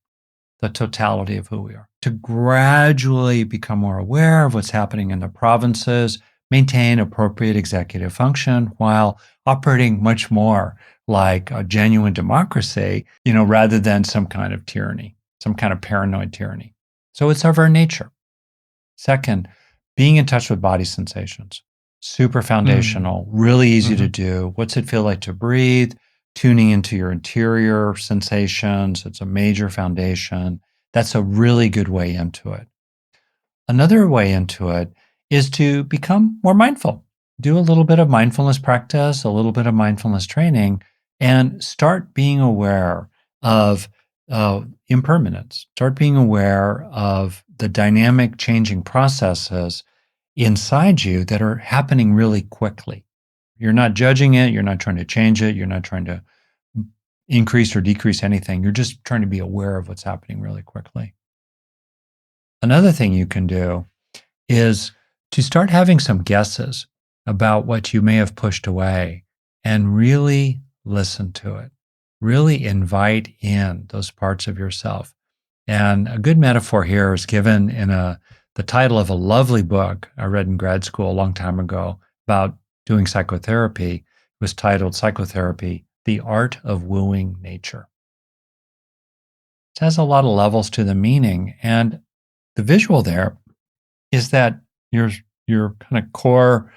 Speaker 2: the totality of who we are, to gradually become more aware of what's happening in the provinces, maintain appropriate executive function while operating much more like a genuine democracy, rather than some kind of tyranny, some kind of paranoid tyranny. So it's of our nature. Second, being in touch with body sensations. Super
Speaker 1: Mm,
Speaker 2: foundational, really easy to
Speaker 1: hmm
Speaker 2: do. What's it feel like to breathe? Tuning into your interior sensations. It's a major foundation. That's a really good way into it. Another way into it is to become more mindful. Do a little bit of mindfulness practice, a little bit of mindfulness training, and start being aware of impermanence. Start being aware of the dynamic changing processes inside you that are happening really quickly. You're not judging it, you're not trying to change it, you're not trying to increase or decrease anything. You're just trying to be aware of what's happening really quickly. Another thing you can do is to start having some guesses about what you may have pushed away and really listen to it. Really invite in those parts of yourself. And a good metaphor here is given in the title of a lovely book I read in grad school a long time ago about doing psychotherapy. It was titled Psychotherapy: The Art of Wooing Nature. It has a lot of levels to the meaning. And the visual there is that your your kind of core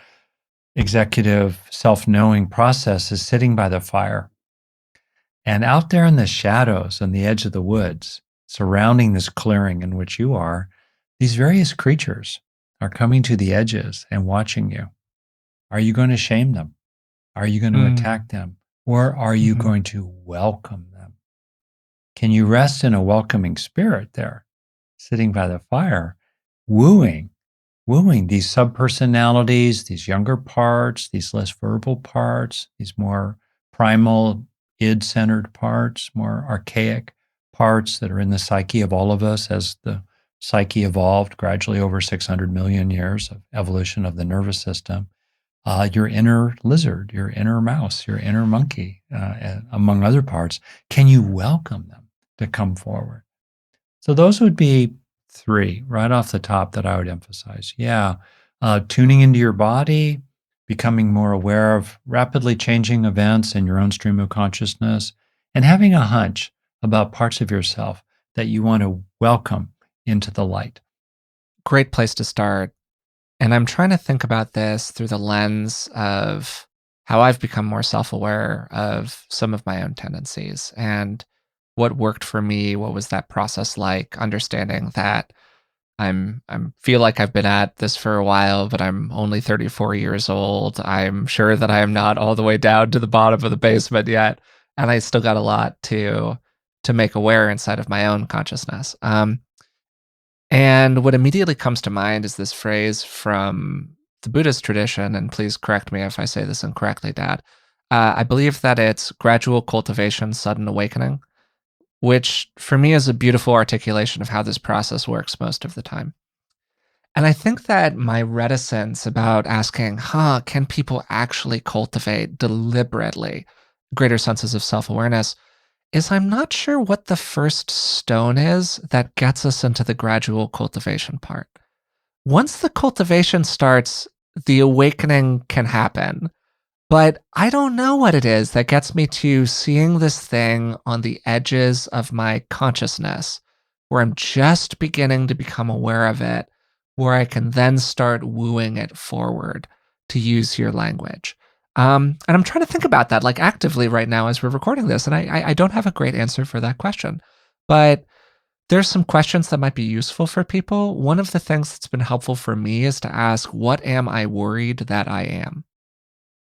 Speaker 2: executive self-knowing process is sitting by the fire. And out there in the shadows on the edge of the woods, surrounding this clearing in which you are, these various creatures are coming to the edges and watching you. Are you going to shame them? Are you going to
Speaker 1: mm,
Speaker 2: attack them? Or are you
Speaker 1: hmm
Speaker 2: going to welcome them? Can you rest in a welcoming spirit there, sitting by the fire, wooing wooing these subpersonalities, these younger parts, these less verbal parts, these more primal, id centered parts, more archaic parts that are in the psyche of all of us as the psyche evolved gradually over 600 million years of evolution of the nervous system. Your inner lizard, your inner mouse, your inner monkey, among other parts, can you welcome them to come forward? So those would be three right off the top that I would emphasize. Yeah, tuning into your body, becoming more aware of rapidly changing events in your own stream of consciousness, and having a hunch about parts of yourself that you want to welcome into the light.
Speaker 1: Great place to start. And I'm trying to think about this through the lens of how I've become more self aware of some of my own tendencies and what worked for me. What was that process like? Understanding that I'm feel like I've been at this for a while, but I'm only 34 years old. I'm sure that I am not all the way down to the bottom of the basement yet, and I still got a lot to make aware inside of my own consciousness. And what immediately comes to mind is this phrase from the Buddhist tradition, and please correct me if I say this incorrectly, Dad. I believe that it's gradual cultivation, sudden awakening, which for me is a beautiful articulation of how this process works most of the time. And I think that my reticence about asking, can people actually cultivate deliberately greater senses of self awareness is I'm not sure what the first stone is that gets us into the gradual cultivation part. Once the cultivation starts, the awakening can happen. But I don't know what it is that gets me to seeing this thing on the edges of my consciousness, where I'm just beginning to become aware of it, where I can then start wooing it forward, to use your language. And I'm trying to think about that like actively right now as we're recording this. And I don't have a great answer for that question. But there's some questions that might be useful for people. One of the things that's been helpful for me is to ask, what am I worried that I am?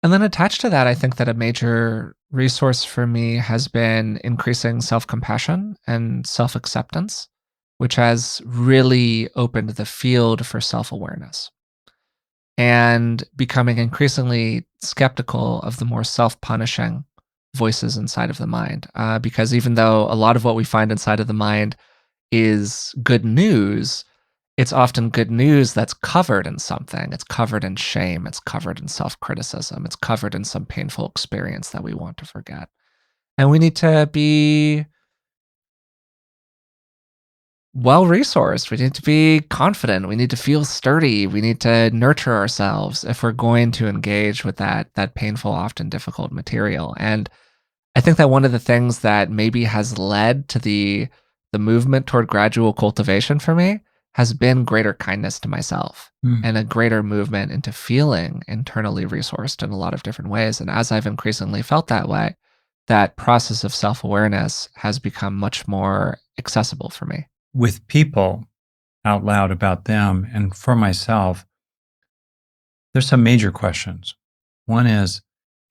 Speaker 1: And then attached to that, I think that a major resource for me has been increasing self compassion and self acceptance, which has really opened the field for self awareness and becoming increasingly skeptical of the more self punishing voices inside of the mind. Because even though a lot of what we find inside of the mind is good news, it's often good news that's covered in something. It's covered in shame. It's covered in self criticism. It's covered in some painful experience that we want to forget. And we need to be well resourced. We need to be confident. We need to feel sturdy. We need to nurture ourselves if we're going to engage with that painful, often difficult material. And I think that one of the things that maybe has led to the movement toward gradual cultivation for me has been greater kindness to myself
Speaker 2: Mm.
Speaker 1: and a greater movement into feeling internally resourced in a lot of different ways. And as I've increasingly felt that way, that process of self-awareness has become much more accessible for me.
Speaker 2: With people out loud about them and for myself, there's some major questions. One is,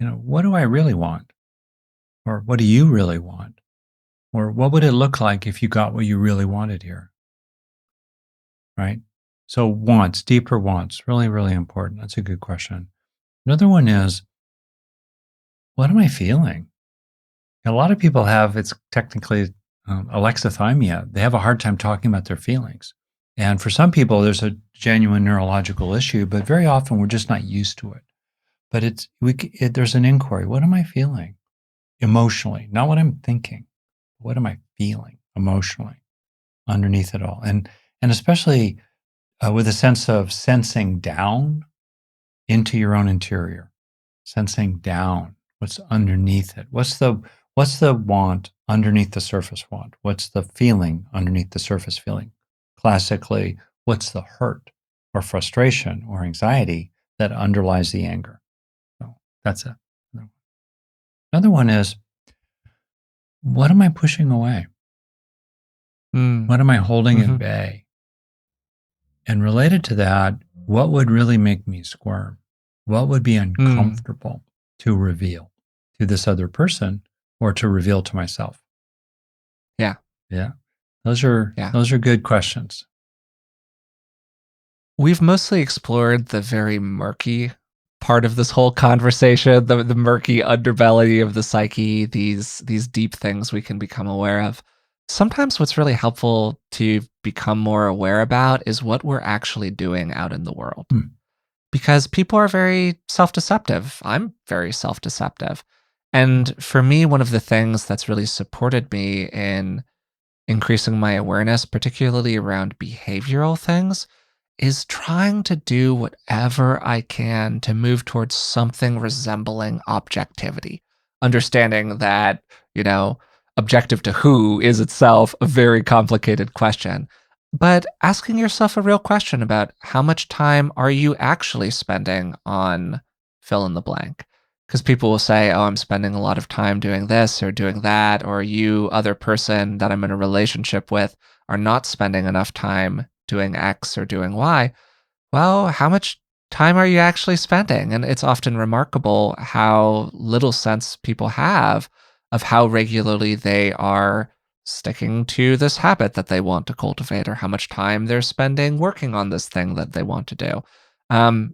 Speaker 2: what do I really want? Or what do you really want? Or what would it look like if you got what you really wanted here? Right? So, wants, deeper wants, really, really important. That's a good question. Another one is, what am I feeling? A lot of people have, it's technically alexithymia. They have a hard time talking about their feelings. And for some people, there's a genuine neurological issue, but very often we're just not used to it. But there's an inquiry. What am I feeling emotionally? Not what I'm thinking. What am I feeling emotionally underneath it all? And especially with a sense of sensing down into your own interior, sensing down what's underneath it. What's the want underneath the surface want? What's the feeling underneath the surface feeling? Classically, what's the hurt or frustration or anxiety that underlies the anger? So that's it. Another one is, what am I pushing away?
Speaker 1: Mm.
Speaker 2: What am I holding at
Speaker 1: Hmm.
Speaker 2: bay? And related to that, what would really make me squirm? What would be
Speaker 1: Mm.
Speaker 2: uncomfortable to reveal to this other person or to reveal to myself?
Speaker 1: Yeah.
Speaker 2: Yeah. Those are
Speaker 1: Yeah.
Speaker 2: those are good questions.
Speaker 1: We've mostly explored the very murky part of this whole conversation, the murky underbelly of the psyche, these deep things we can become aware of. Sometimes what's really helpful to become more aware about is what we're actually doing out in the world.
Speaker 2: Hmm.
Speaker 1: Because people are very self-deceptive. I'm very self-deceptive. And for me, one of the things that's really supported me in increasing my awareness, particularly around behavioral things, is trying to do whatever I can to move towards something resembling objectivity. Understanding that, you know, objective to who is itself a very complicated question. But asking yourself a real question about how much time are you actually spending on fill in the blank? Because people will say, oh, I'm spending a lot of time doing this or doing that, or you, other person that I'm in a relationship with, are not spending enough time doing X or doing Y. Well, how much time are you actually spending? And it's often remarkable how little sense people have of how regularly they are sticking to this habit that they want to cultivate or how much time they're spending working on this thing that they want to do.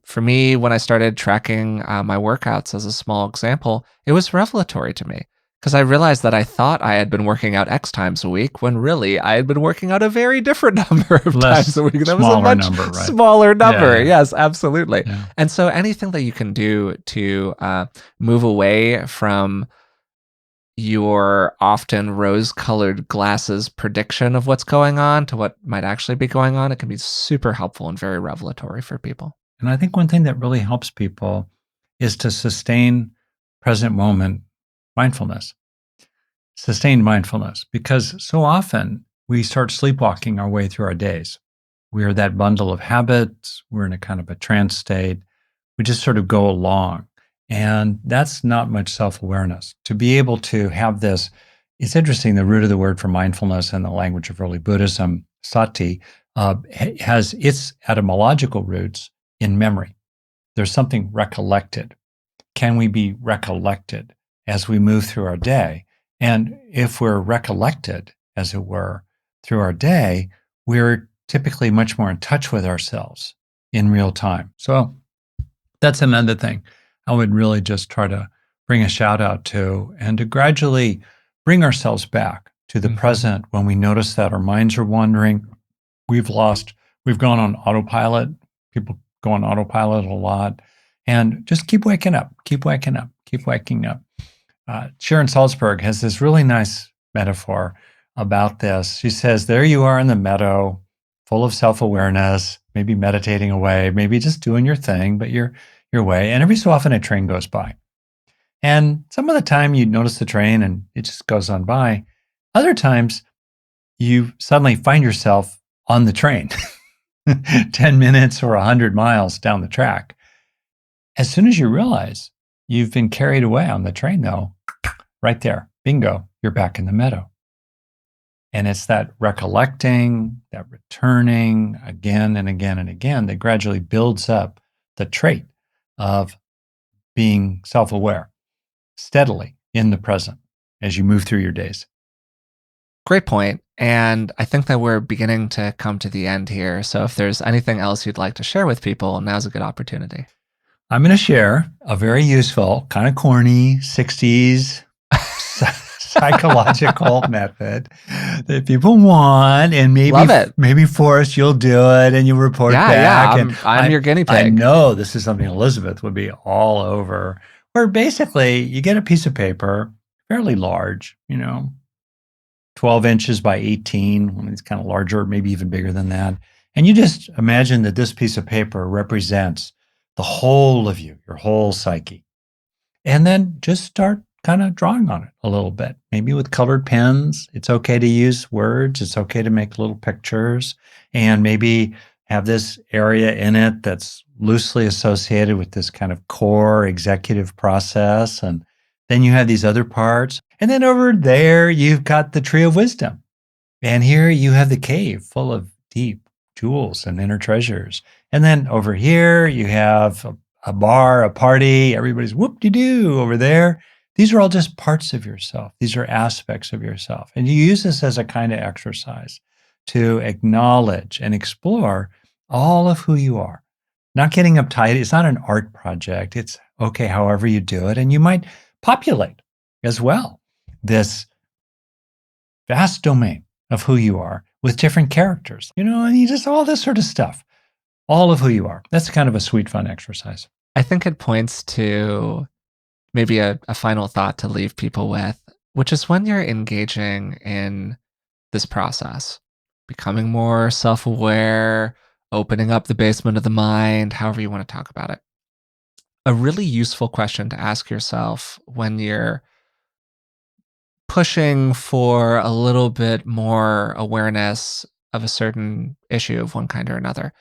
Speaker 1: For me, when I started tracking my workouts as a small example, it was revelatory to me because I realized that I thought I had been working out X times a week when really I had been working out a very different number of times
Speaker 2: Less
Speaker 1: a week. That was a
Speaker 2: smaller
Speaker 1: much
Speaker 2: number, right?
Speaker 1: smaller
Speaker 2: Yeah,
Speaker 1: number.
Speaker 2: yeah,
Speaker 1: Yes, absolutely.
Speaker 2: yeah.
Speaker 1: And so anything that you can do to move away from your often rose colored glasses prediction of what's going on to what might actually be going on, it can be super helpful and very revelatory for people.
Speaker 2: And I think one thing that really helps people is to sustain present moment mindfulness, sustained mindfulness, because so often we start sleepwalking our way through our days. We are that bundle of habits. We're in a kind of a trance state. We just sort of go along. And that's not much self awareness. To be able to have this, it's interesting, the root of the word for mindfulness in the language of early Buddhism, sati, has its etymological roots in memory. There's something recollected. Can we be recollected as we move through our day? And if we're recollected, as it were, through our day, we're typically much more in touch with ourselves in real time. So that's another thing I would really just try to bring a shout out to and to gradually bring ourselves back to the
Speaker 1: Hmm.
Speaker 2: present when we notice that our minds are wandering. We've lost, we've gone on autopilot. People go on autopilot a lot. And just keep waking up, keep waking up, keep waking up. Sharon Salzberg has this really nice metaphor about this. She says, there you are in the meadow, full of self awareness, maybe meditating away, maybe just doing your thing, but you're your way. And every so often a train goes by. And some of the time you notice the train and it just goes on by. Other times you suddenly find yourself on the train 10 minutes or 100 miles down the track. As soon as you realize you've been carried away on the train, though, right there, bingo, you're back in the meadow. And it's that recollecting, that returning again and again and again that gradually builds up the trait of being self aware steadily in the present as you move through your days.
Speaker 1: Great point. And I think that we're beginning to come to the end here. So if there's anything else you'd like to share with people, now's a good opportunity.
Speaker 2: I'm going to share a very useful, kind of corny 60s psychological method that people want, and
Speaker 1: Love it.
Speaker 2: maybe Forrest, you'll do it and you'll report
Speaker 1: Yeah, yeah.
Speaker 2: back. And
Speaker 1: I'm your guinea
Speaker 2: I
Speaker 1: pig.
Speaker 2: know this is something Elizabeth would be all over. Where basically you get a piece of paper, fairly large, 12 inches by 18. When it's kind of larger, maybe even bigger than that. And you just imagine that this piece of paper represents the whole of you, your whole psyche. And then just start kind of drawing on it a little bit, maybe with colored pens. It's okay to use words. It's okay to make little pictures and maybe have this area in it that's loosely associated with this kind of core executive process. And then you have these other parts. And then over there, you've got the tree of wisdom. And here you have the cave full of deep jewels and inner treasures. And then over here, you have a bar, a party, everybody's whoop-de-doo over there. These are all just parts of yourself. These are aspects of yourself. And you use this as a kind of exercise to acknowledge and explore all of who you are. Not getting uptight. It's not an art project. It's okay, however you do it. And you might populate as well this vast domain of who you are with different characters, and you just all this sort of stuff, all of who you are. That's kind of a sweet, fun exercise.
Speaker 1: I think it points to maybe a final thought to leave people with, which is when you're engaging in this process, becoming more self aware opening up the basement of the mind, however you want to talk about it. A really useful question to ask yourself when you're pushing for a little bit more awareness of a certain issue of one kind or another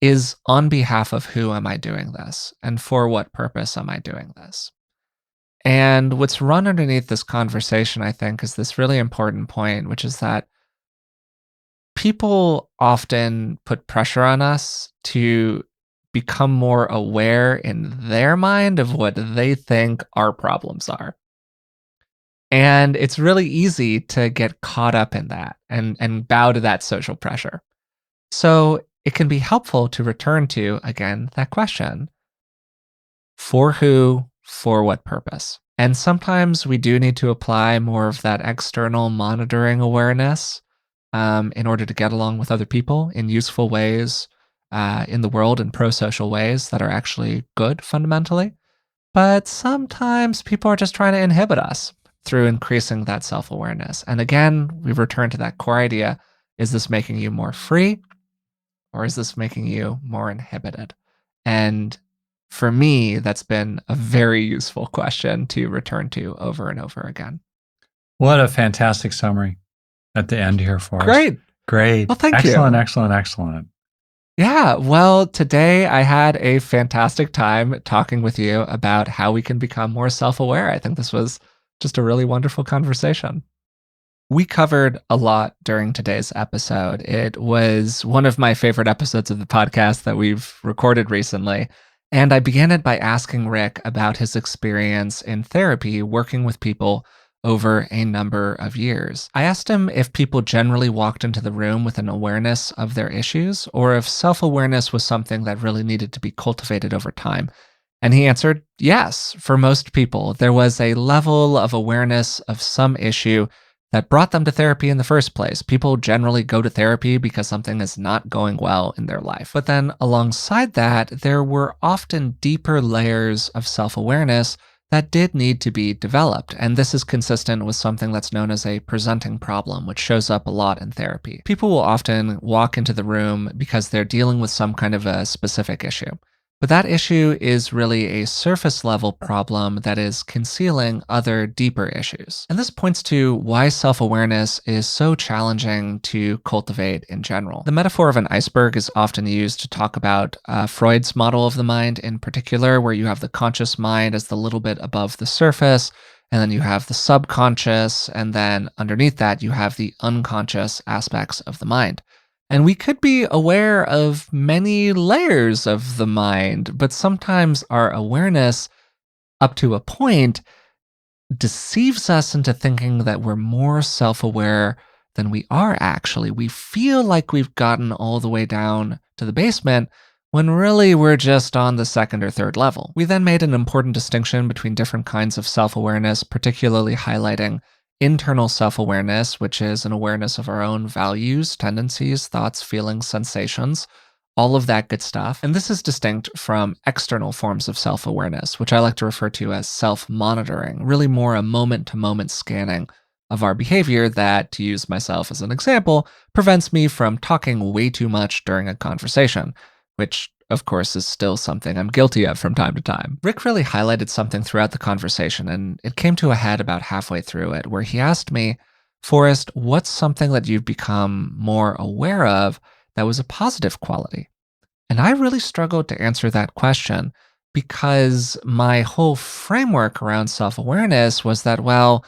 Speaker 1: is, on behalf of who am I doing this? And for what purpose am I doing this? And what's run underneath this conversation, I think, is this really important point, which is that people often put pressure on us to become more aware in their mind of what they think our problems are. And it's really easy to get caught up in that and bow to that social pressure. So it can be helpful to return to, again, that question: for who, for what purpose? And sometimes we do need to apply more of that external monitoring awareness in order to get along with other people in useful ways in the world, in pro social ways that are actually good fundamentally. But sometimes people are just trying to inhibit us through increasing that self awareness. And again, we return to that core idea: is this making you more free, or is this making you more inhibited? And for me, that's been a very useful question to return to over and over again.
Speaker 2: What a fantastic summary at the end here, Forrest.
Speaker 1: Great.
Speaker 2: Great.
Speaker 1: Well, thank
Speaker 2: Excellent,
Speaker 1: you.
Speaker 2: excellent, excellent.
Speaker 1: Yeah, well, today I had a fantastic time talking with you about how we can become more self aware. I think this was just a really wonderful conversation. We covered a lot during today's episode. It was one of my favorite episodes of the podcast that we've recorded recently. And I began it by asking Rick about his experience in therapy working with people over a number of years. I asked him if people generally walked into the room with an awareness of their issues, or if self awareness was something that really needed to be cultivated over time. And he answered yes. For most people, there was a level of awareness of some issue that brought them to therapy in the first place. People generally go to therapy because something is not going well in their life. But then alongside that, there were often deeper layers of self awareness that did need to be developed. And this is consistent with something that's known as a presenting problem, which shows up a lot in therapy. People will often walk into the room because they're dealing with some kind of a specific issue. But that issue is really a surface level problem that is concealing other deeper issues. And this points to why self awareness is so challenging to cultivate in general. The metaphor of an iceberg is often used to talk about Freud's model of the mind in particular, where you have the conscious mind as the little bit above the surface, and then you have the subconscious, and then underneath that, you have the unconscious aspects of the mind. And we could be aware of many layers of the mind, but sometimes our awareness, up to a point, deceives us into thinking that we're more self aware than we are actually. We feel like we've gotten all the way down to the basement when really we're just on the second or third level. We then made an important distinction between different kinds of self awareness, particularly highlighting internal self awareness, which is an awareness of our own values, tendencies, thoughts, feelings, sensations, all of that good stuff. And this is distinct from external forms of self awareness, which I like to refer to as self monitoring, really more a moment to moment scanning of our behavior that, to use myself as an example, prevents me from talking way too much during a conversation, which of course is still something I'm guilty of from time to time. Rick really highlighted something throughout the conversation, and it came to a head about halfway through it, where he asked me, Forrest, what's something that you've become more aware of that was a positive quality? And I really struggled to answer that question because my whole framework around self awareness was that, well,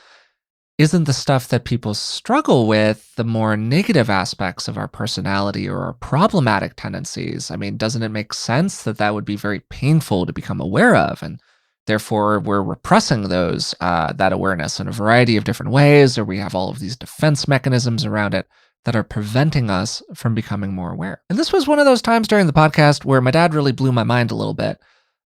Speaker 1: isn't the stuff that people struggle with the more negative aspects of our personality or our problematic tendencies? I mean, doesn't it make sense that that would be very painful to become aware of? And therefore, we're repressing that awareness in a variety of different ways, or we have all of these defense mechanisms around it that are preventing us from becoming more aware. And this was one of those times during the podcast where my dad really blew my mind a little bit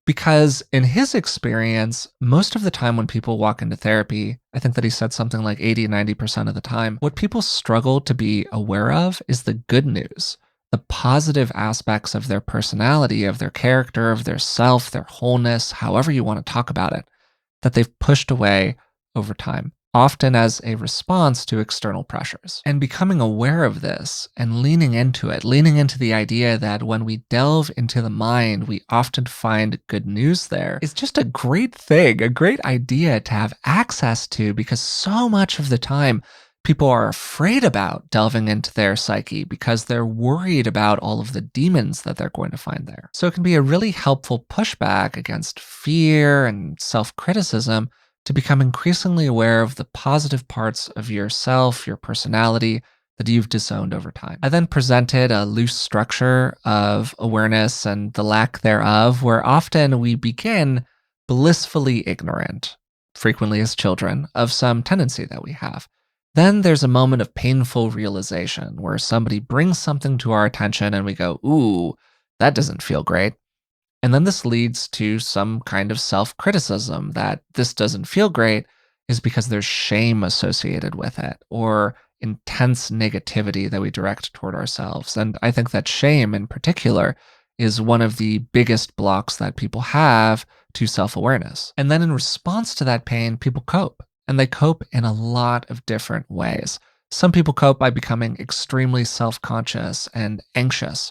Speaker 1: because in his experience, most of the time when people walk into therapy, I think that he said something like 80, 90% of the time, what people struggle to be aware of is the good news, the positive aspects of their personality, of their character, of their self, their wholeness, however you want to talk about it, that they've pushed away over time. often as a response to external pressures. And becoming aware of this and leaning into it, leaning into the idea that when we delve into the mind, we often find good news there, is just a great thing, a great idea to have access to, because so much of the time, people are afraid about delving into their psyche because they're worried about all of the demons that they're going to find there. So it can be a really helpful pushback against fear and self criticism to become increasingly aware of the positive parts of yourself, your personality that you've disowned over time. I then presented a loose structure of awareness and the lack thereof, where often we begin blissfully ignorant, frequently as children, of some tendency that we have. Then there's a moment of painful realization where somebody brings something to our attention and we go, ooh, that doesn't feel great. And then this leads to some kind of self criticism that this doesn't feel great is because there's shame associated with it or intense negativity that we direct toward ourselves. And I think that shame in particular is one of the biggest blocks that people have to self awareness. And then in response to that pain, people cope, and they cope in a lot of different ways. Some people cope by becoming extremely self conscious and anxious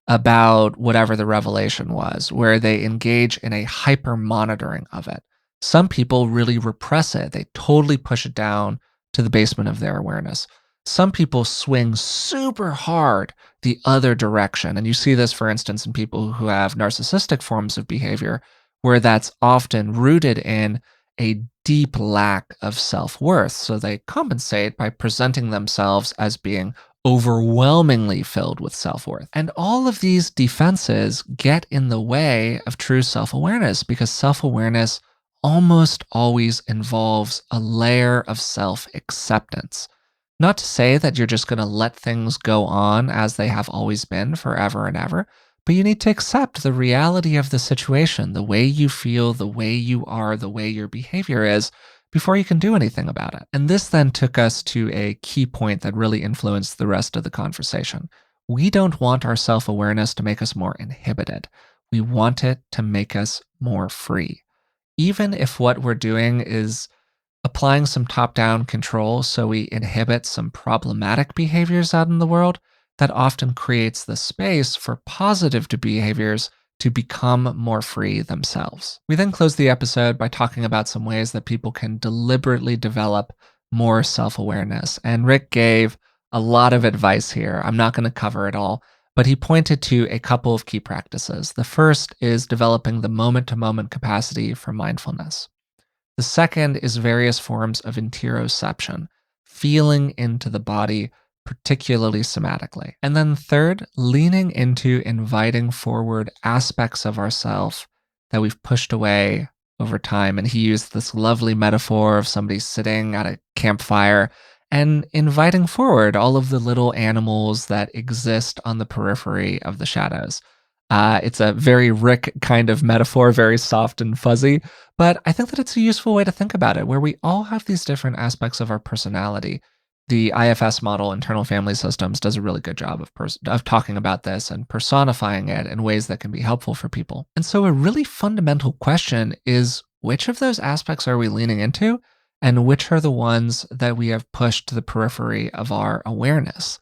Speaker 1: about whatever the revelation was, where they engage in a hyper monitoring of it. Some people really repress it, they totally push it down to the basement of their awareness. Some people swing super hard the other direction. And you see this, for instance, in people who have narcissistic forms of behavior, where that's often rooted in a deep lack of self worth. So they compensate by presenting themselves as being overwhelmingly filled with self worth. And all of these defenses get in the way of true self awareness because self awareness almost always involves a layer of self acceptance. Not to say that you're just going to let things go on as they have always been forever and ever, but you need to accept the reality of the situation, the way you feel, the way you are, the way your behavior is, before you can do anything about it. And this then took us to a key point that really influenced the rest of the conversation. We don't want our self awareness to make us more inhibited. We want it to make us more free. Even if what we're doing is applying some top down control so we inhibit some problematic behaviors out in the world, that often creates the space for positive behaviors to become more free themselves. We then close the episode by talking about some ways that people can deliberately develop more self awareness. And Rick gave a lot of advice here. I'm not going to cover it all, but he pointed to a couple of key practices. The first is developing the moment to moment capacity for mindfulness. The second is various forms of interoception, feeling into the body, particularly somatically. And then third, leaning into inviting forward aspects of ourself that we've pushed away over time. And he used this lovely metaphor of somebody sitting at a campfire and inviting forward all of the little animals that exist on the periphery of the shadows. It's a very Rick kind of metaphor, very soft and fuzzy, but I think that it's a useful way to think about it, where we all have these different aspects of our personality. The IFS model, internal family systems, does a really good job of talking about this and personifying it in ways that can be helpful for people. And so, a really fundamental question is, which of those aspects are we leaning into, and which are the ones that we have pushed to the periphery of our awareness?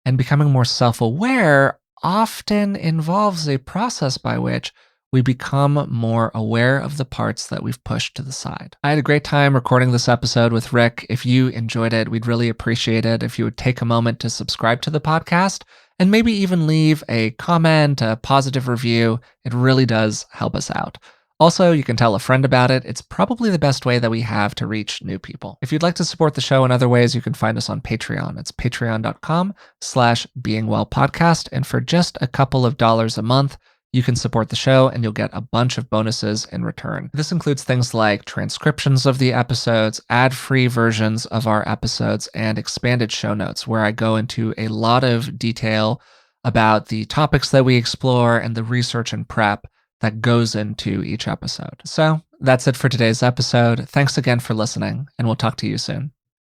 Speaker 1: And becoming more self aware often involves a process by which we become more aware of the parts that we've pushed to the side. I had a great time recording this episode with Rick. If you enjoyed it, we'd really appreciate it if you would take a moment to subscribe to the podcast and maybe even leave a comment, a positive review. It really does help us out. Also, you can tell a friend about it. It's probably the best way that we have to reach new people. If you'd like to support the show in other ways, you can find us on Patreon. It's patreon.com/beingwellpodcast. And for just a couple of dollars a month, you can support the show and you'll get a bunch of bonuses in return. This includes things like transcriptions of the episodes, ad-free versions of our episodes, and expanded show notes, where I go into a lot of detail about the topics that we explore and the research and prep that goes into each episode. So that's it for today's episode. Thanks again for listening, and we'll talk to you soon.